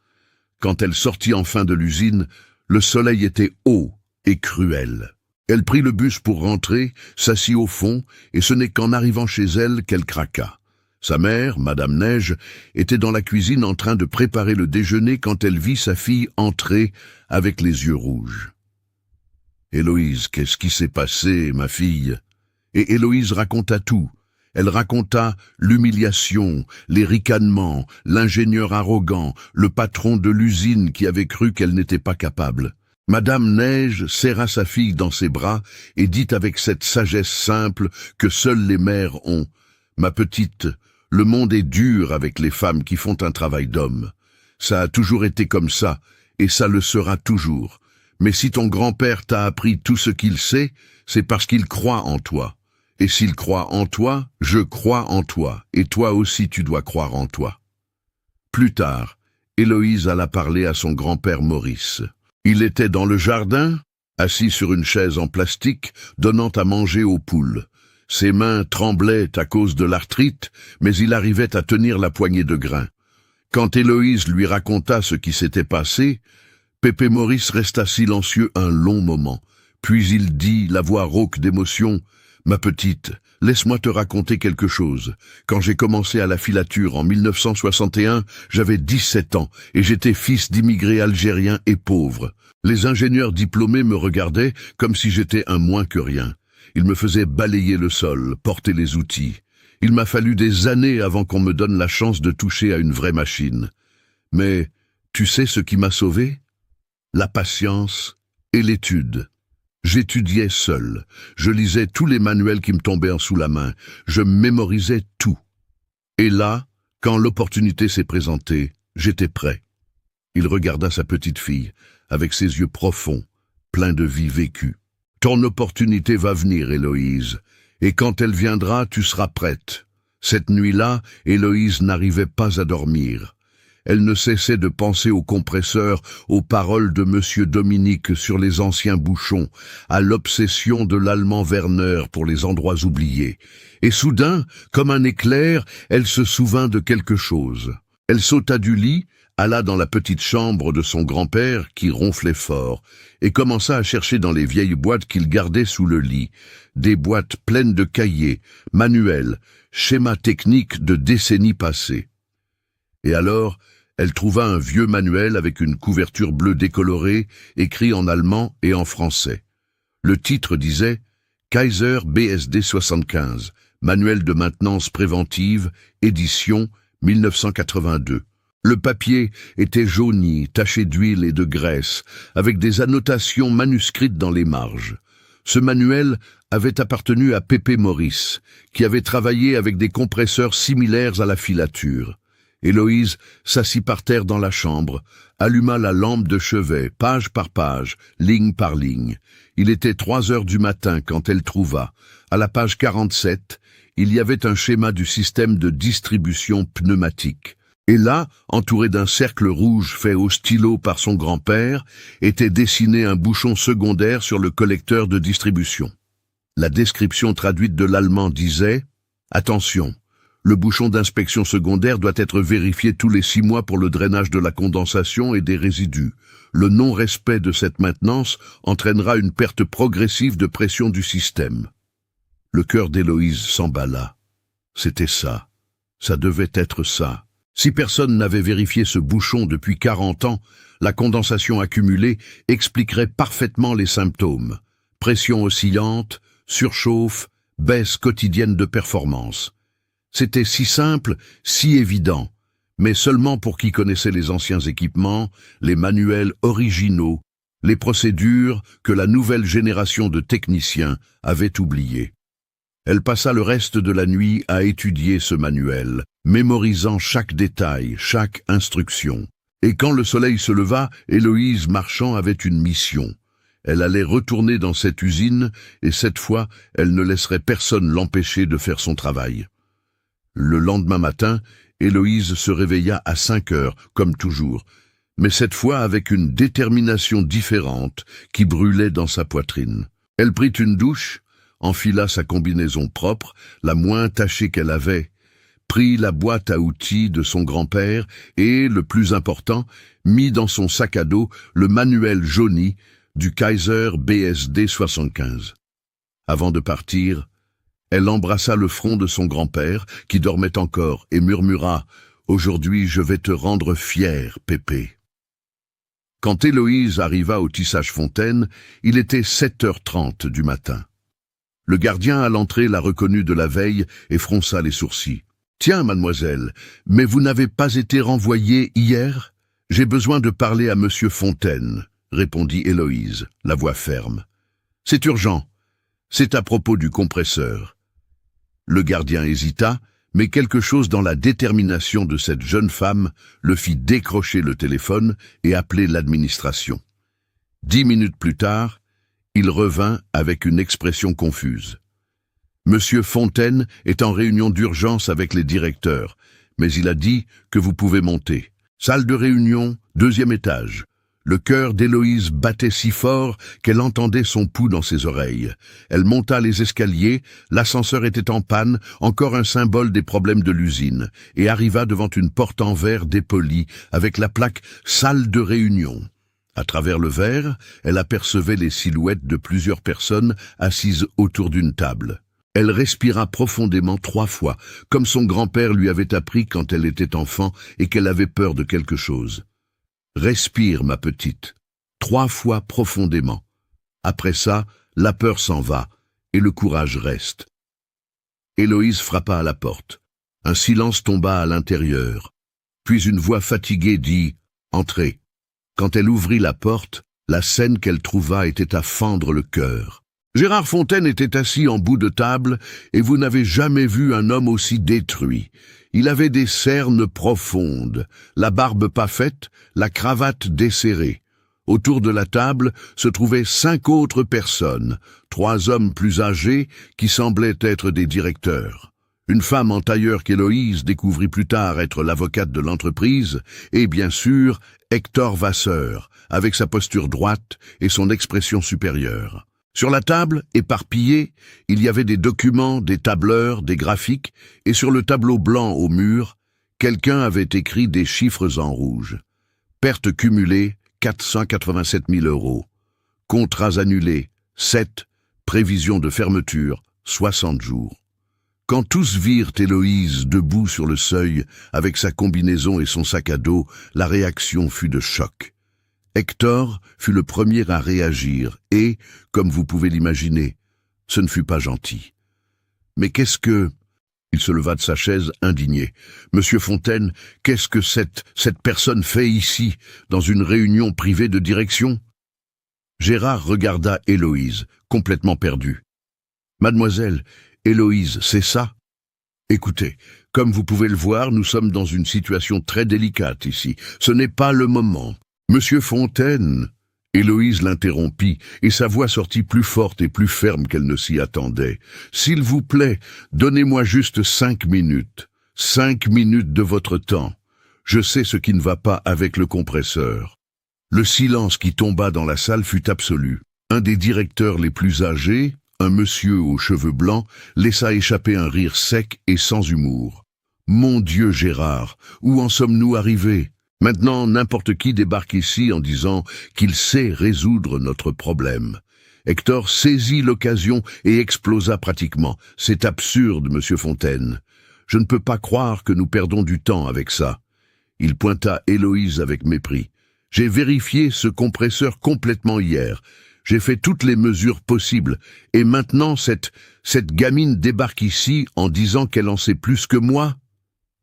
Quand elle sortit enfin de l'usine, le soleil était haut et cruel. Elle prit le bus pour rentrer, s'assit au fond, et ce n'est qu'en arrivant chez elle qu'elle craqua. Sa mère, Madame Neige, était dans la cuisine en train de préparer le déjeuner quand elle vit sa fille entrer avec les yeux rouges. « Héloïse, qu'est-ce qui s'est passé, ma fille ?» Et Héloïse raconta tout. Elle raconta l'humiliation, les ricanements, l'ingénieur arrogant, le patron de l'usine qui avait cru qu'elle n'était pas capable. Madame Neige serra sa fille dans ses bras et dit avec cette sagesse simple que seules les mères ont: « Ma petite, le monde est dur avec les femmes qui font un travail d'homme. Ça a toujours été comme ça, et ça le sera toujours. Mais si ton grand-père t'a appris tout ce qu'il sait, c'est parce qu'il croit en toi. Et s'il croit en toi, je crois en toi, et toi aussi tu dois croire en toi. » Plus tard, Héloïse alla parler à son grand-père Maurice. Il était dans le jardin, assis sur une chaise en plastique, donnant à manger aux poules. Ses mains tremblaient à cause de l'arthrite, mais il arrivait à tenir la poignée de grains. Quand Héloïse lui raconta ce qui s'était passé, Pépé Maurice resta silencieux un long moment. Puis il dit, la voix rauque d'émotion: « Ma petite, laisse-moi te raconter quelque chose. Quand j'ai commencé à la filature en 1961, j'avais 17 ans et j'étais fils d'immigrés algériens et pauvres. Les ingénieurs diplômés me regardaient comme si j'étais un moins que rien. Ils me faisaient balayer le sol, porter les outils. Il m'a fallu des années avant qu'on me donne la chance de toucher à une vraie machine. Mais tu sais ce qui m'a sauvé? La patience et l'étude. J'étudiais seul, je lisais tous les manuels qui me tombaient sous la main, je mémorisais tout. Et là, quand l'opportunité s'est présentée, j'étais prêt. » Il regarda sa petite fille, avec ses yeux profonds, pleins de vie vécue. « Ton opportunité va venir, Héloïse, et quand elle viendra, tu seras prête. » Cette nuit-là, Héloïse n'arrivait pas à dormir. Elle ne cessait de penser au compresseur, aux paroles de Monsieur Dominique sur les anciens bouchons, à l'obsession de l'Allemand Werner pour les endroits oubliés. Et soudain, comme un éclair, elle se souvint de quelque chose. Elle sauta du lit, alla dans la petite chambre de son grand-père qui ronflait fort, et commença à chercher dans les vieilles boîtes qu'il gardait sous le lit, des boîtes pleines de cahiers, manuels, schémas techniques de décennies passées. Et alors, elle trouva un vieux manuel avec une couverture bleue décolorée, écrit en allemand et en français. Le titre disait « Kaiser BSD 75, manuel de maintenance préventive, édition 1982 ». Le papier était jauni, taché d'huile et de graisse, avec des annotations manuscrites dans les marges. Ce manuel avait appartenu à Pépé Maurice, qui avait travaillé avec des compresseurs similaires à la filature. Héloïse s'assit par terre dans la chambre, alluma la lampe de chevet, page par page, ligne par ligne. Il était 3 heures du matin quand elle trouva, à la page 47, il y avait un schéma du système de distribution pneumatique. Et là, entouré d'un cercle rouge fait au stylo par son grand-père, était dessiné un bouchon secondaire sur le collecteur de distribution. La description traduite de l'allemand disait « Attention ! Le bouchon d'inspection secondaire doit être vérifié tous les 6 mois pour le drainage de la condensation et des résidus. Le non-respect de cette maintenance entraînera une perte progressive de pression du système. » Le cœur d'Héloïse s'emballa. C'était ça. Ça devait être ça. Si personne n'avait vérifié ce bouchon depuis 40 ans, la condensation accumulée expliquerait parfaitement les symptômes. Pression oscillante, surchauffe, baisse quotidienne de performance. C'était si simple, si évident, mais seulement pour qui connaissait les anciens équipements, les manuels originaux, les procédures que la nouvelle génération de techniciens avait oubliées. Elle passa le reste de la nuit à étudier ce manuel, mémorisant chaque détail, chaque instruction. Et quand le soleil se leva, Héloïse Marchand avait une mission. Elle allait retourner dans cette usine, et cette fois, elle ne laisserait personne l'empêcher de faire son travail. Le lendemain matin, Héloïse se réveilla à 5 heures, comme toujours, mais cette fois avec une détermination différente qui brûlait dans sa poitrine. Elle prit une douche, enfila sa combinaison propre, la moins tachée qu'elle avait, prit la boîte à outils de son grand-père et, le plus important, mit dans son sac à dos le manuel jauni du Kaiser BSD 75. Avant de partir, Elle embrassa le front de son grand-père, qui dormait encore, et murmura « Aujourd'hui, je vais te rendre fier, Pépé ». Quand Héloïse arriva au tissage Fontaine, il était 7h30 du matin. Le gardien à l'entrée la reconnut de la veille et fronça les sourcils. « Tiens, mademoiselle, mais vous n'avez pas été renvoyée hier ? J'ai besoin de parler à monsieur Fontaine, » répondit Héloïse, la voix ferme. « C'est urgent. C'est à propos du compresseur. » Le gardien hésita, mais quelque chose dans la détermination de cette jeune femme le fit décrocher le téléphone et appeler l'administration. 10 minutes plus tard, il revint avec une expression confuse. Monsieur Fontaine est en réunion d'urgence avec les directeurs, mais il a dit que vous pouvez monter. Salle de réunion, 2e étage. Le cœur d'Héloïse battait si fort qu'elle entendait son pouls dans ses oreilles. Elle monta les escaliers, l'ascenseur était en panne, encore un symbole des problèmes de l'usine, et arriva devant une porte en verre dépolie avec la plaque « Salle de réunion ». À travers le verre, elle apercevait les silhouettes de plusieurs personnes assises autour d'une table. Elle respira profondément 3 fois, comme son grand-père lui avait appris quand elle était enfant et qu'elle avait peur de quelque chose. Respire, ma petite, 3 fois profondément. Après ça, la peur s'en va et le courage reste. Héloïse frappa à la porte. Un silence tomba à l'intérieur. Puis une voix fatiguée dit « Entrez ». Quand elle ouvrit la porte, la scène qu'elle trouva était à fendre le cœur. Gérard Fontaine était assis en bout de table et vous n'avez jamais vu un homme aussi détruit. Il avait des cernes profondes, la barbe pas faite, la cravate desserrée. Autour de la table se trouvaient 5 autres personnes, 3 hommes plus âgés qui semblaient être des directeurs. Une femme en tailleur qu'Héloïse découvrit plus tard être l'avocate de l'entreprise, et bien sûr Hector Vasseur, avec sa posture droite et son expression supérieure. Sur la table, éparpillée, il y avait des documents, des tableurs, des graphiques, et sur le tableau blanc au mur, quelqu'un avait écrit des chiffres en rouge. Pertes cumulées, 487 000 €. Contrats annulés, 7. Prévision de fermeture, 60 jours. Quand tous virent Héloïse debout sur le seuil, avec sa combinaison et son sac à dos, la réaction fut de choc. Hector fut le premier à réagir et, comme vous pouvez l'imaginer, ce ne fut pas gentil. Mais qu'est-ce que... Il se leva de sa chaise, indigné. « Monsieur Fontaine, qu'est-ce que cette personne fait ici, dans une réunion privée de direction ?» Gérard regarda Héloïse, complètement perdue. « Mademoiselle, Héloïse, c'est ça ? Écoutez, comme vous pouvez le voir, nous sommes dans une situation très délicate ici. Ce n'est pas le moment. Monsieur Fontaine !» Héloïse l'interrompit, et sa voix sortit plus forte et plus ferme qu'elle ne s'y attendait. « S'il vous plaît, donnez-moi juste 5 minutes. 5 minutes de votre temps. Je sais ce qui ne va pas avec le compresseur. » Le silence qui tomba dans la salle fut absolu. Un des directeurs les plus âgés, un monsieur aux cheveux blancs, laissa échapper un rire sec et sans humour. « Mon Dieu, Gérard, où en sommes-nous arrivés ? Maintenant, n'importe qui débarque ici en disant qu'il sait résoudre notre problème. » Hector saisit l'occasion et explosa pratiquement. « C'est absurde, monsieur Fontaine. Je ne peux pas croire que nous perdons du temps avec ça. » Il pointa Héloïse avec mépris. « J'ai vérifié ce compresseur complètement hier. J'ai fait toutes les mesures possibles. Et maintenant, cette gamine débarque ici en disant qu'elle en sait plus que moi ?»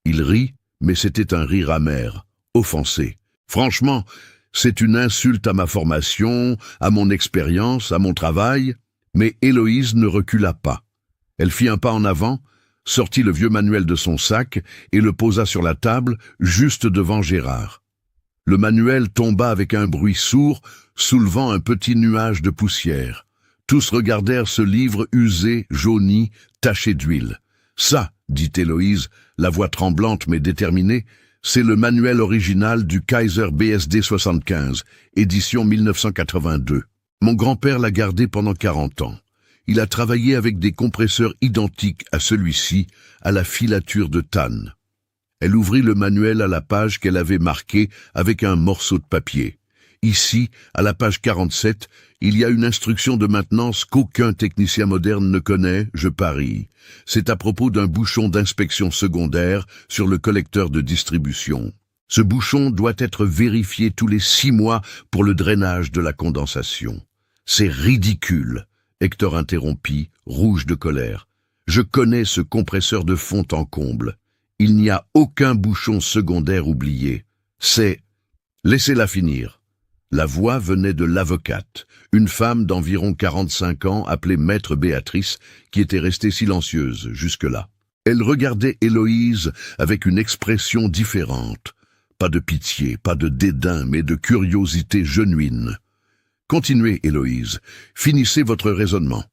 Il rit, mais c'était un rire amer, offensé. « Franchement, c'est une insulte à ma formation, à mon expérience, à mon travail. » Mais Héloïse ne recula pas. Elle fit un pas en avant, sortit le vieux manuel de son sac et le posa sur la table, juste devant Gérard. Le manuel tomba avec un bruit sourd, soulevant un petit nuage de poussière. Tous regardèrent ce livre usé, jauni, taché d'huile. « Ça, dit Héloïse, la voix tremblante mais déterminée, c'est le manuel original du Kaiser BSD 75, édition 1982. Mon grand-père l'a gardé pendant 40 ans. Il a travaillé avec des compresseurs identiques à celui-ci, à la filature de tanne. » Elle ouvrit le manuel à la page qu'elle avait marquée avec un morceau de papier. Ici, à la page 47, il y a une instruction de maintenance qu'aucun technicien moderne ne connaît, je parie. C'est à propos d'un bouchon d'inspection secondaire sur le collecteur de distribution. Ce bouchon doit être vérifié tous les 6 mois pour le drainage de la condensation. C'est ridicule, Hector interrompit, rouge de colère. Je connais ce compresseur de fond en comble. Il n'y a aucun bouchon secondaire oublié. C'est... Laissez-la finir. La voix venait de l'avocate, une femme d'environ 45 ans appelée Maître Béatrice, qui était restée silencieuse jusque-là. Elle regardait Héloïse avec une expression différente. Pas de pitié, pas de dédain, mais de curiosité genuine. Continuez, Héloïse. Finissez votre raisonnement.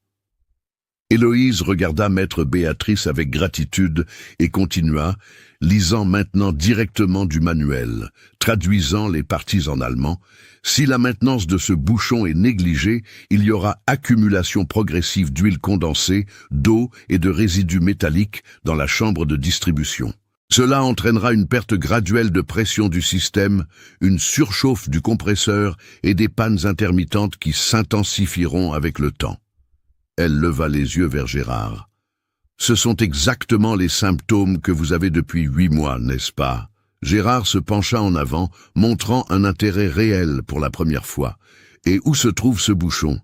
Héloïse regarda Maître Béatrice avec gratitude et continua, lisant maintenant directement du manuel, traduisant les parties en allemand. Si la maintenance de ce bouchon est négligée, il y aura accumulation progressive d'huile condensée, d'eau et de résidus métalliques dans la chambre de distribution. Cela entraînera une perte graduelle de pression du système, une surchauffe du compresseur et des pannes intermittentes qui s'intensifieront avec le temps. Elle leva les yeux vers Gérard. « Ce sont exactement les symptômes que vous avez depuis 8 mois, n'est-ce pas ?» Gérard se pencha en avant, montrant un intérêt réel pour la première fois. « Et où se trouve ce bouchon?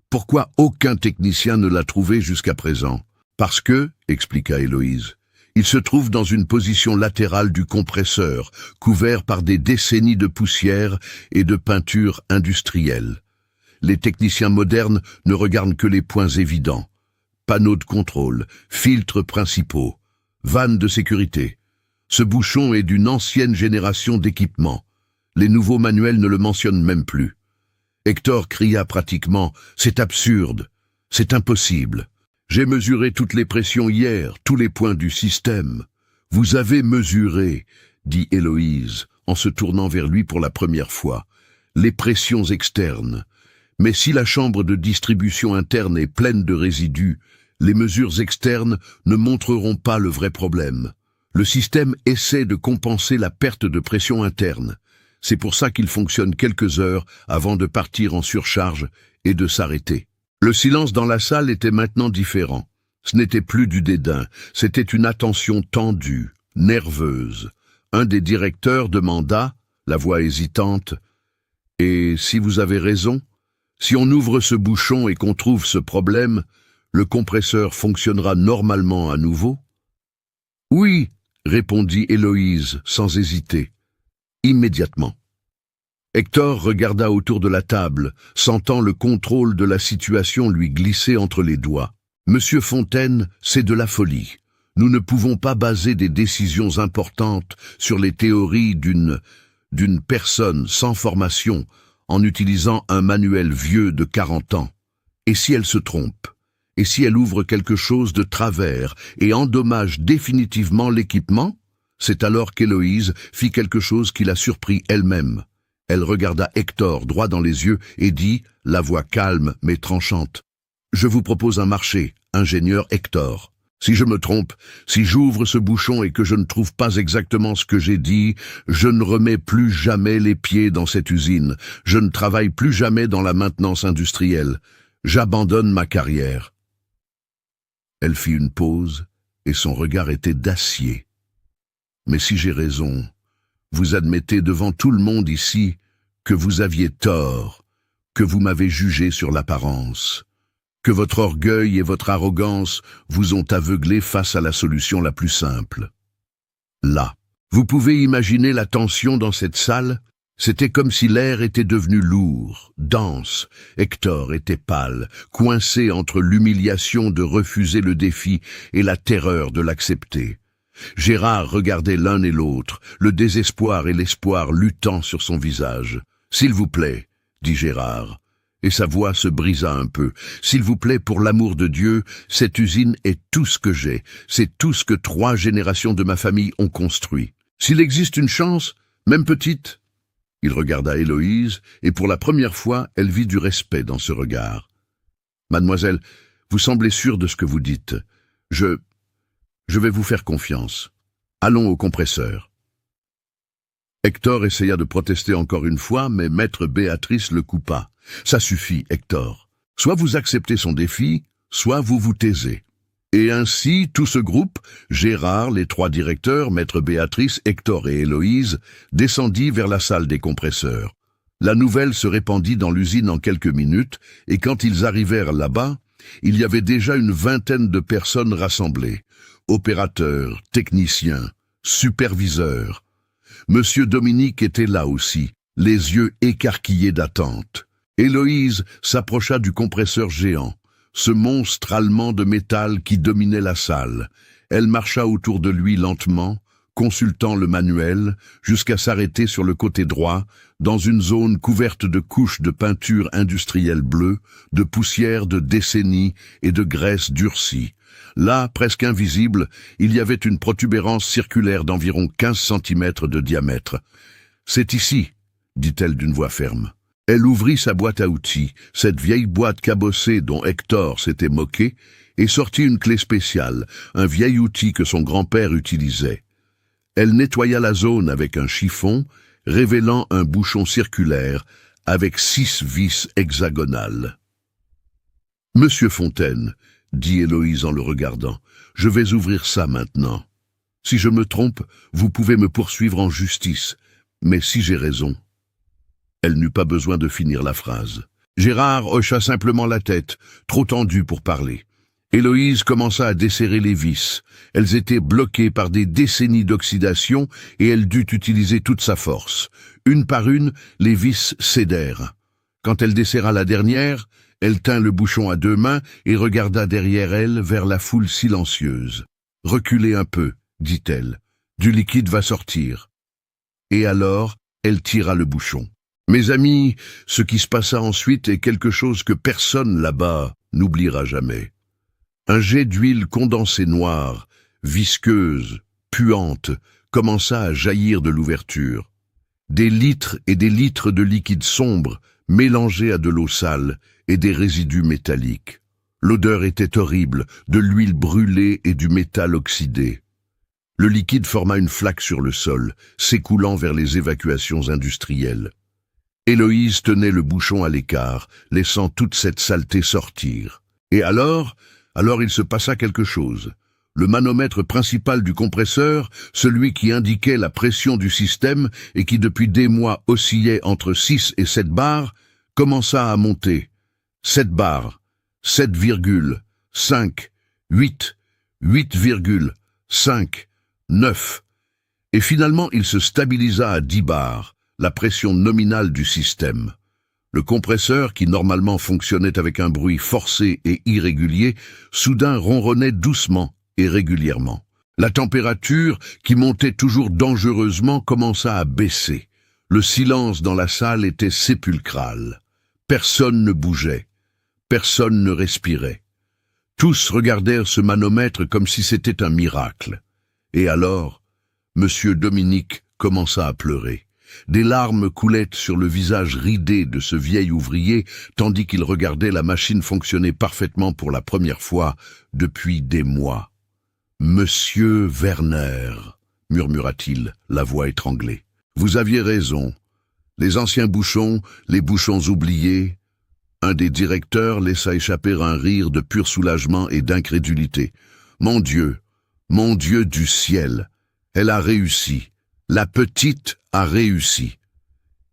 Pourquoi aucun technicien ne l'a trouvé jusqu'à présent? » « Parce que, expliqua Héloïse, il se trouve dans une position latérale du compresseur, couvert par des décennies de poussière et de peinture industrielle. Les techniciens modernes ne regardent que les points évidents. Panneaux de contrôle, filtres principaux, vannes de sécurité. Ce bouchon est d'une ancienne génération d'équipements. Les nouveaux manuels ne le mentionnent même plus. Hector cria pratiquement « C'est absurde, c'est impossible. J'ai mesuré toutes les pressions hier, tous les points du système. Vous avez mesuré, dit Héloïse, en se tournant vers lui pour la première fois, les pressions externes. Mais si la chambre de distribution interne est pleine de résidus, les mesures externes ne montreront pas le vrai problème. Le système essaie de compenser la perte de pression interne. C'est pour ça qu'il fonctionne quelques heures avant de partir en surcharge et de s'arrêter. Le silence dans la salle était maintenant différent. Ce n'était plus du dédain, c'était une attention tendue, nerveuse. Un des directeurs demanda, la voix hésitante, « Et si vous avez raison ? Si on ouvre ce bouchon et qu'on trouve ce problème, le compresseur fonctionnera normalement à nouveau ?» « Oui, » répondit Héloïse sans hésiter. « Immédiatement. » Hector regarda autour de la table, sentant le contrôle de la situation lui glisser entre les doigts. « Monsieur Fontaine, c'est de la folie. Nous ne pouvons pas baser des décisions importantes sur les théories d'une personne sans formation, en utilisant un manuel vieux de 40 ans. Et si elle se trompe? Et si elle ouvre quelque chose de travers et endommage définitivement l'équipement? » C'est alors qu'Héloïse fit quelque chose qui la surprit elle-même. Elle regarda Hector droit dans les yeux et dit, la voix calme mais tranchante, « Je vous propose un marché, ingénieur Hector. Si je me trompe, si j'ouvre ce bouchon et que je ne trouve pas exactement ce que j'ai dit, je ne remets plus jamais les pieds dans cette usine. Je ne travaille plus jamais dans la maintenance industrielle. J'abandonne ma carrière. » Elle fit une pause et son regard était d'acier. « Mais si j'ai raison, vous admettez devant tout le monde ici que vous aviez tort, que vous m'avez jugé sur l'apparence, que votre orgueil et votre arrogance vous ont aveuglé face à la solution la plus simple. Là, vous pouvez imaginer la tension dans cette salle? C'était comme si l'air était devenu lourd, dense. Hector était pâle, coincé entre l'humiliation de refuser le défi et la terreur de l'accepter. Gérard regardait l'un et l'autre, le désespoir et l'espoir luttant sur son visage. « S'il vous plaît, » dit Gérard, et sa voix se brisa un peu. « S'il vous plaît, pour l'amour de Dieu, cette usine est tout ce que j'ai. C'est tout ce que 3 générations de ma famille ont construit. S'il existe une chance, même petite... » Il regarda Héloïse, et pour la première fois, elle vit du respect dans ce regard. « Mademoiselle, vous semblez sûre de ce que vous dites. Je vais vous faire confiance. Allons au compresseur. » Hector essaya de protester encore une fois, mais maître Béatrice le coupa. « Ça suffit, Hector. Soit vous acceptez son défi, soit vous vous taisez. » Et ainsi, tout ce groupe, Gérard, les 3 directeurs, maître Béatrice, Hector et Héloïse, descendit vers la salle des compresseurs. La nouvelle se répandit dans l'usine en quelques minutes, et quand ils arrivèrent là-bas, il y avait déjà une vingtaine de personnes rassemblées. Opérateurs, techniciens, superviseurs. Monsieur Dominique était là aussi, les yeux écarquillés d'attente. Héloïse s'approcha du compresseur géant, ce monstre allemand de métal qui dominait la salle. Elle marcha autour de lui lentement, consultant le manuel, jusqu'à s'arrêter sur le côté droit, dans une zone couverte de couches de peinture industrielle bleue, de poussière de décennies et de graisse durcie. Là, presque invisible, il y avait une protubérance circulaire d'environ 15 cm de diamètre. « C'est ici », dit-elle d'une voix ferme. Elle ouvrit sa boîte à outils, cette vieille boîte cabossée dont Hector s'était moqué, et sortit une clé spéciale, un vieil outil que son grand-père utilisait. Elle nettoya la zone avec un chiffon, révélant un bouchon circulaire avec 6 vis hexagonales. « Monsieur Fontaine, » dit Héloïse en le regardant, « je vais ouvrir ça maintenant. Si je me trompe, vous pouvez me poursuivre en justice, mais si j'ai raison... » Elle n'eut pas besoin de finir la phrase. Gérard hocha simplement la tête, trop tendu pour parler. Héloïse commença à desserrer les vis. Elles étaient bloquées par des décennies d'oxydation et elle dut utiliser toute sa force. Une par une, les vis cédèrent. Quand elle desserra la dernière, elle tint le bouchon à 2 mains et regarda derrière elle vers la foule silencieuse. « Reculez un peu, dit-elle. Du liquide va sortir. » Et alors, elle tira le bouchon. Mes amis, ce qui se passa ensuite est quelque chose que personne là-bas n'oubliera jamais. Un jet d'huile condensée noire, visqueuse, puante, commença à jaillir de l'ouverture. Des litres et des litres de liquide sombre mélangés à de l'eau sale et des résidus métalliques. L'odeur était horrible, de l'huile brûlée et du métal oxydé. Le liquide forma une flaque sur le sol, s'écoulant vers les évacuations industrielles. Héloïse tenait le bouchon à l'écart, laissant toute cette saleté sortir. Et alors il se passa quelque chose. Le manomètre principal du compresseur, celui qui indiquait la pression du système et qui depuis des mois oscillait entre 6 et 7 bars, commença à monter. 7 bars, 7,5, 8, 8,5, 9. Et finalement il se stabilisa à 10 bars. La pression nominale du système. Le compresseur, qui normalement fonctionnait avec un bruit forcé et irrégulier, soudain ronronnait doucement et régulièrement. La température, qui montait toujours dangereusement, commença à baisser. Le silence dans la salle était sépulcral. Personne ne bougeait. Personne ne respirait. Tous regardèrent ce manomètre comme si c'était un miracle. Et alors, Monsieur Dominique commença à pleurer. Des larmes coulaient sur le visage ridé de ce vieil ouvrier, tandis qu'il regardait la machine fonctionner parfaitement pour la première fois depuis des mois. « Monsieur Werner » murmura-t-il, la voix étranglée. « Vous aviez raison. Les anciens bouchons, les bouchons oubliés... » Un des directeurs laissa échapper un rire de pur soulagement et d'incrédulité. « Mon Dieu du ciel, elle a réussi. La petite a réussi.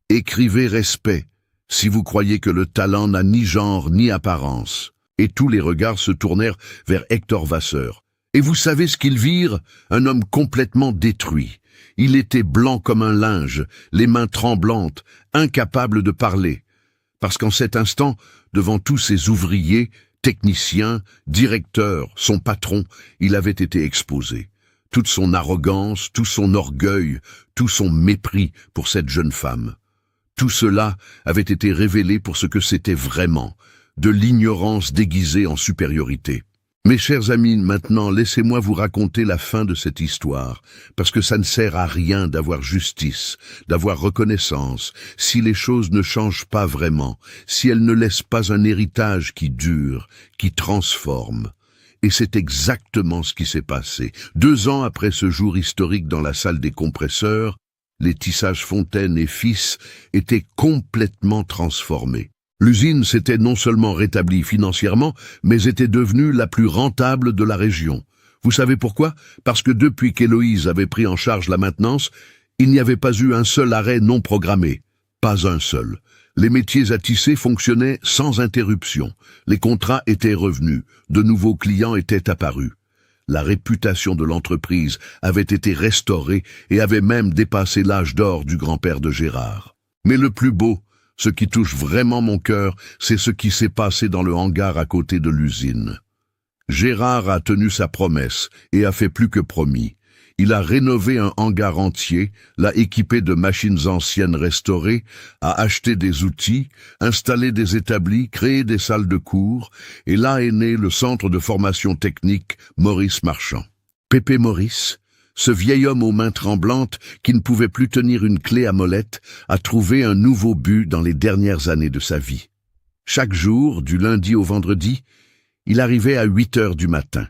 Écrivez respect, si vous croyez que le talent n'a ni genre ni apparence. » Et tous les regards se tournèrent vers Hector Vasseur. Et vous savez ce qu'ils virent? Un homme complètement détruit. Il était blanc comme un linge, les mains tremblantes, incapable de parler. Parce qu'en cet instant, devant tous ces ouvriers, techniciens, directeurs, son patron, il avait été exposé. Toute son arrogance, tout son orgueil, tout son mépris pour cette jeune femme. Tout cela avait été révélé pour ce que c'était vraiment, de l'ignorance déguisée en supériorité. Mes chers amis, maintenant, laissez-moi vous raconter la fin de cette histoire, parce que ça ne sert à rien d'avoir justice, d'avoir reconnaissance, si les choses ne changent pas vraiment, si elles ne laissent pas un héritage qui dure, qui transforme. Et c'est exactement ce qui s'est passé. 2 ans après ce jour historique dans la salle des compresseurs, les tissages Fontaine et Fils étaient complètement transformés. L'usine s'était non seulement rétablie financièrement, mais était devenue la plus rentable de la région. Vous savez pourquoi? Parce que depuis qu'Héloïse avait pris en charge la maintenance, il n'y avait pas eu un seul arrêt non programmé. Pas un seul. Les métiers à tisser fonctionnaient sans interruption. Les contrats étaient revenus. De nouveaux clients étaient apparus. La réputation de l'entreprise avait été restaurée et avait même dépassé l'âge d'or du grand-père de Gérard. Mais le plus beau, ce qui touche vraiment mon cœur, c'est ce qui s'est passé dans le hangar à côté de l'usine. Gérard a tenu sa promesse et a fait plus que promis. Il a rénové un hangar entier, l'a équipé de machines anciennes restaurées, a acheté des outils, installé des établis, créé des salles de cours, et là est né le centre de formation technique Maurice Marchand. Pépé Maurice, ce vieil homme aux mains tremblantes qui ne pouvait plus tenir une clé à molette, a trouvé un nouveau but dans les dernières années de sa vie. Chaque jour, du lundi au vendredi, il arrivait à 8 heures du matin.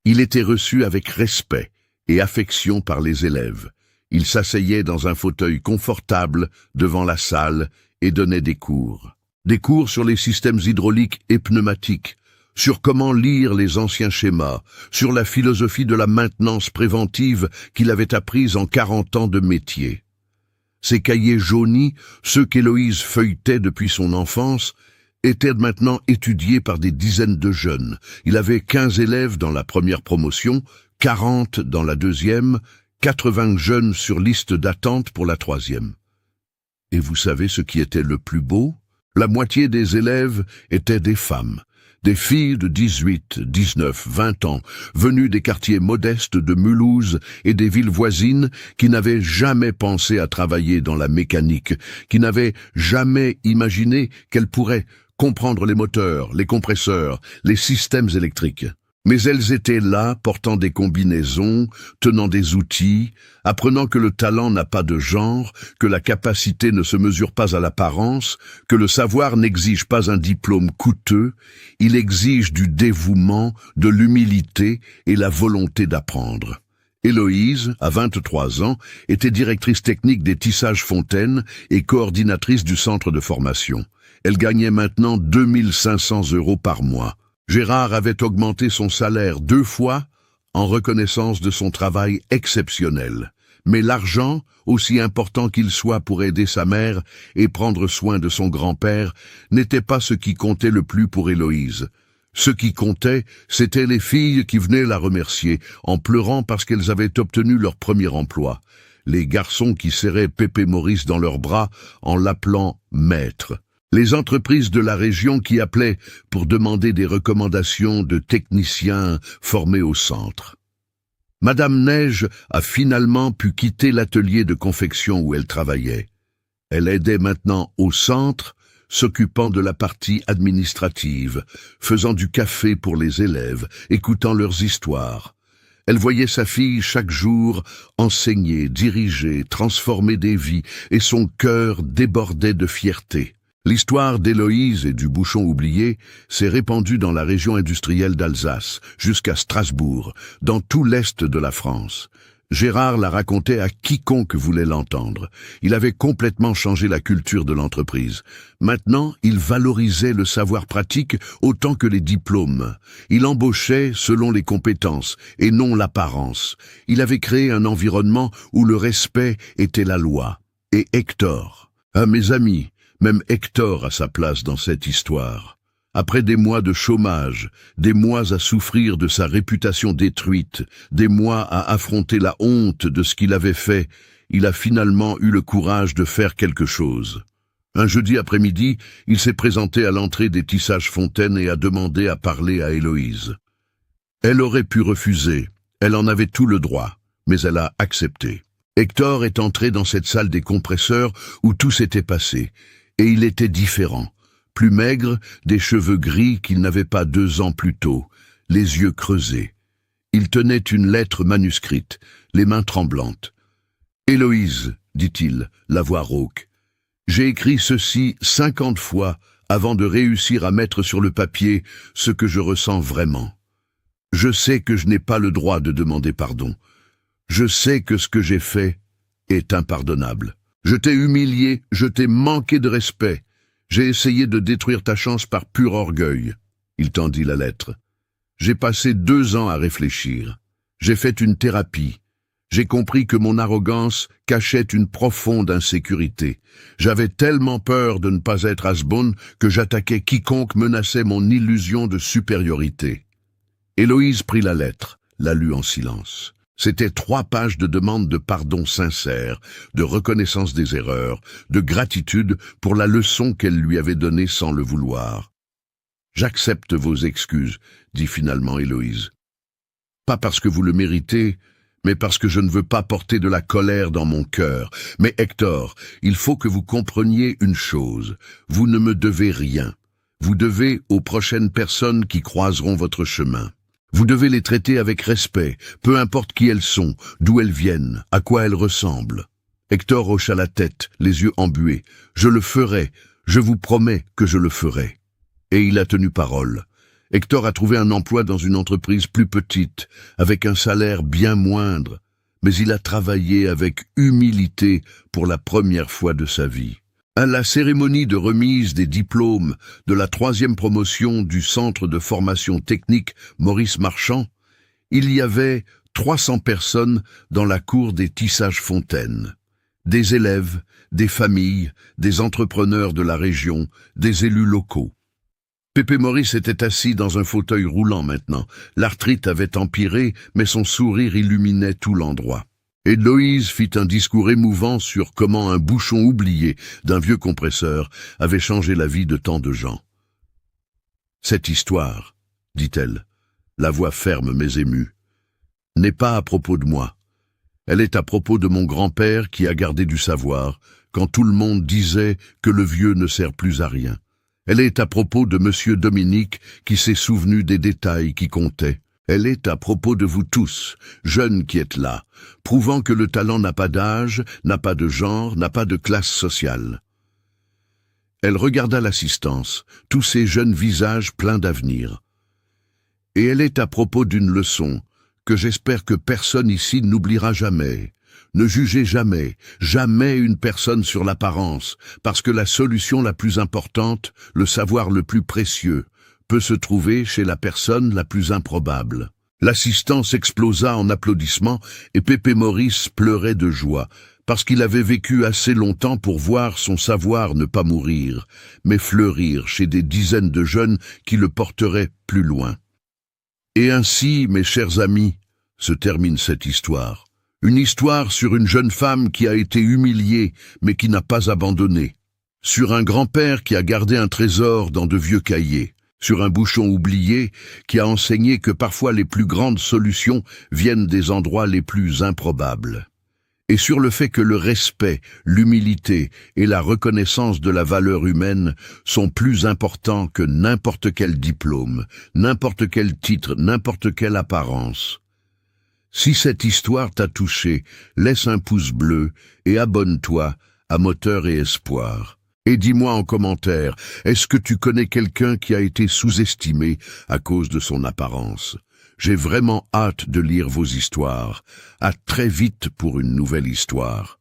Il était reçu avec respect et affection par les élèves. Il s'asseyait dans un fauteuil confortable devant la salle et donnait des cours. Des cours sur les systèmes hydrauliques et pneumatiques, sur comment lire les anciens schémas, sur la philosophie de la maintenance préventive qu'il avait apprise en 40 ans de métier. Ces cahiers jaunis, ceux qu'Héloïse feuilletait depuis son enfance, étaient maintenant étudiés par des dizaines de jeunes. Il avait 15 élèves dans la première promotion, 40 dans la deuxième, 80 jeunes sur liste d'attente pour la troisième. Et vous savez ce qui était le plus beau? La moitié des élèves étaient des femmes. Des filles de 18, 19, 20 ans, venues des quartiers modestes de Mulhouse et des villes voisines qui n'avaient jamais pensé à travailler dans la mécanique, qui n'avaient jamais imaginé qu'elles pourraient comprendre les moteurs, les compresseurs, les systèmes électriques. Mais elles étaient là, portant des combinaisons, tenant des outils, apprenant que le talent n'a pas de genre, que la capacité ne se mesure pas à l'apparence, que le savoir n'exige pas un diplôme coûteux, il exige du dévouement, de l'humilité et la volonté d'apprendre. Héloïse, à 23 ans, était directrice technique des tissages Fontaine et coordinatrice du centre de formation. Elle gagnait maintenant 2500 € par mois. Gérard avait augmenté son salaire 2 fois en reconnaissance de son travail exceptionnel. Mais l'argent, aussi important qu'il soit pour aider sa mère et prendre soin de son grand-père, n'était pas ce qui comptait le plus pour Héloïse. Ce qui comptait, c'étaient les filles qui venaient la remercier, en pleurant parce qu'elles avaient obtenu leur premier emploi. Les garçons qui serraient Pépé Maurice dans leurs bras en l'appelant « maître ». Les entreprises de la région qui appelaient pour demander des recommandations de techniciens formés au centre. Madame Neige a finalement pu quitter l'atelier de confection où elle travaillait. Elle aidait maintenant au centre, s'occupant de la partie administrative, faisant du café pour les élèves, écoutant leurs histoires. Elle voyait sa fille chaque jour enseigner, diriger, transformer des vies, et son cœur débordait de fierté. L'histoire d'Héloïse et du bouchon oublié s'est répandue dans la région industrielle d'Alsace, jusqu'à Strasbourg, dans tout l'est de la France. Gérard la racontait à quiconque voulait l'entendre. Il avait complètement changé la culture de l'entreprise. Maintenant, il valorisait le savoir pratique autant que les diplômes. Il embauchait selon les compétences et non l'apparence. Il avait créé un environnement où le respect était la loi. Et Hector, mes amis, même Hector a sa place dans cette histoire. Après des mois de chômage, des mois à souffrir de sa réputation détruite, des mois à affronter la honte de ce qu'il avait fait, il a finalement eu le courage de faire quelque chose. Un jeudi après-midi, il s'est présenté à l'entrée des tissages Fontaine et a demandé à parler à Héloïse. Elle aurait pu refuser, elle en avait tout le droit, mais elle a accepté. Hector est entré dans cette salle des compresseurs où tout s'était passé. Et il était différent, plus maigre, des cheveux gris qu'il n'avait pas 2 ans plus tôt, les yeux creusés. Il tenait une lettre manuscrite, les mains tremblantes. « Héloïse, dit-il, la voix rauque, j'ai écrit ceci 50 fois avant de réussir à mettre sur le papier ce que je ressens vraiment. Je sais que je n'ai pas le droit de demander pardon. Je sais que ce que j'ai fait est impardonnable. Je t'ai humilié, je t'ai manqué de respect. J'ai essayé de détruire ta chance par pur orgueil. Il tendit la lettre. J'ai passé 2 ans à réfléchir. J'ai fait une thérapie. J'ai compris que mon arrogance cachait une profonde insécurité. J'avais tellement peur de ne pas être Asbon que j'attaquais quiconque menaçait mon illusion de supériorité. Héloïse prit la lettre, la lut en silence. C'étaient 3 pages de demande de pardon sincère, de reconnaissance des erreurs, de gratitude pour la leçon qu'elle lui avait donnée sans le vouloir. « J'accepte vos excuses, » dit finalement Héloïse. « Pas parce que vous le méritez, mais parce que je ne veux pas porter de la colère dans mon cœur. Mais Hector, il faut que vous compreniez une chose. Vous ne me devez rien. Vous devez aux prochaines personnes qui croiseront votre chemin. Vous devez les traiter avec respect, peu importe qui elles sont, d'où elles viennent, à quoi elles ressemblent. » Hector hocha la tête, les yeux embués. « Je le ferai, je vous promets que je le ferai. » Et il a tenu parole. Hector a trouvé un emploi dans une entreprise plus petite, avec un salaire bien moindre, mais il a travaillé avec humilité pour la première fois de sa vie. À la cérémonie de remise des diplômes de la 3e promotion du Centre de formation technique Maurice Marchand, il y avait 300 personnes dans la cour des Tissages-Fontaines. Des élèves, des familles, des entrepreneurs de la région, des élus locaux. Pépé Maurice était assis dans un fauteuil roulant maintenant. L'arthrite avait empiré, mais son sourire illuminait tout l'endroit. Héloïse fit un discours émouvant sur comment un bouchon oublié d'un vieux compresseur avait changé la vie de tant de gens. « Cette histoire, dit-elle, la voix ferme mais émue, n'est pas à propos de moi. Elle est à propos de mon grand-père qui a gardé du savoir quand tout le monde disait que le vieux ne sert plus à rien. Elle est à propos de Monsieur Dominique qui s'est souvenu des détails qui comptaient. Elle est à propos de vous tous, jeunes qui êtes là, prouvant que le talent n'a pas d'âge, n'a pas de genre, n'a pas de classe sociale. » Elle regarda l'assistance, tous ces jeunes visages pleins d'avenir. « Et elle est à propos d'une leçon que j'espère que personne ici n'oubliera jamais. Ne jugez jamais, jamais une personne sur l'apparence, parce que la solution la plus importante, le savoir le plus précieux, peut se trouver chez la personne la plus improbable. » L'assistance explosa en applaudissements et Pépé Maurice pleurait de joie, parce qu'il avait vécu assez longtemps pour voir son savoir ne pas mourir, mais fleurir chez des dizaines de jeunes qui le porteraient plus loin. Et ainsi, mes chers amis, se termine cette histoire. Une histoire sur une jeune femme qui a été humiliée, mais qui n'a pas abandonné. Sur un grand-père qui a gardé un trésor dans de vieux cahiers. Sur un bouchon oublié qui a enseigné que parfois les plus grandes solutions viennent des endroits les plus improbables. Et sur le fait que le respect, l'humilité et la reconnaissance de la valeur humaine sont plus importants que n'importe quel diplôme, n'importe quel titre, n'importe quelle apparence. Si cette histoire t'a touché, laisse un pouce bleu et abonne-toi à Moteur et Espoir. Et dis-moi en commentaire, est-ce que tu connais quelqu'un qui a été sous-estimé à cause de son apparence? J'ai vraiment hâte de lire vos histoires. À très vite pour une nouvelle histoire.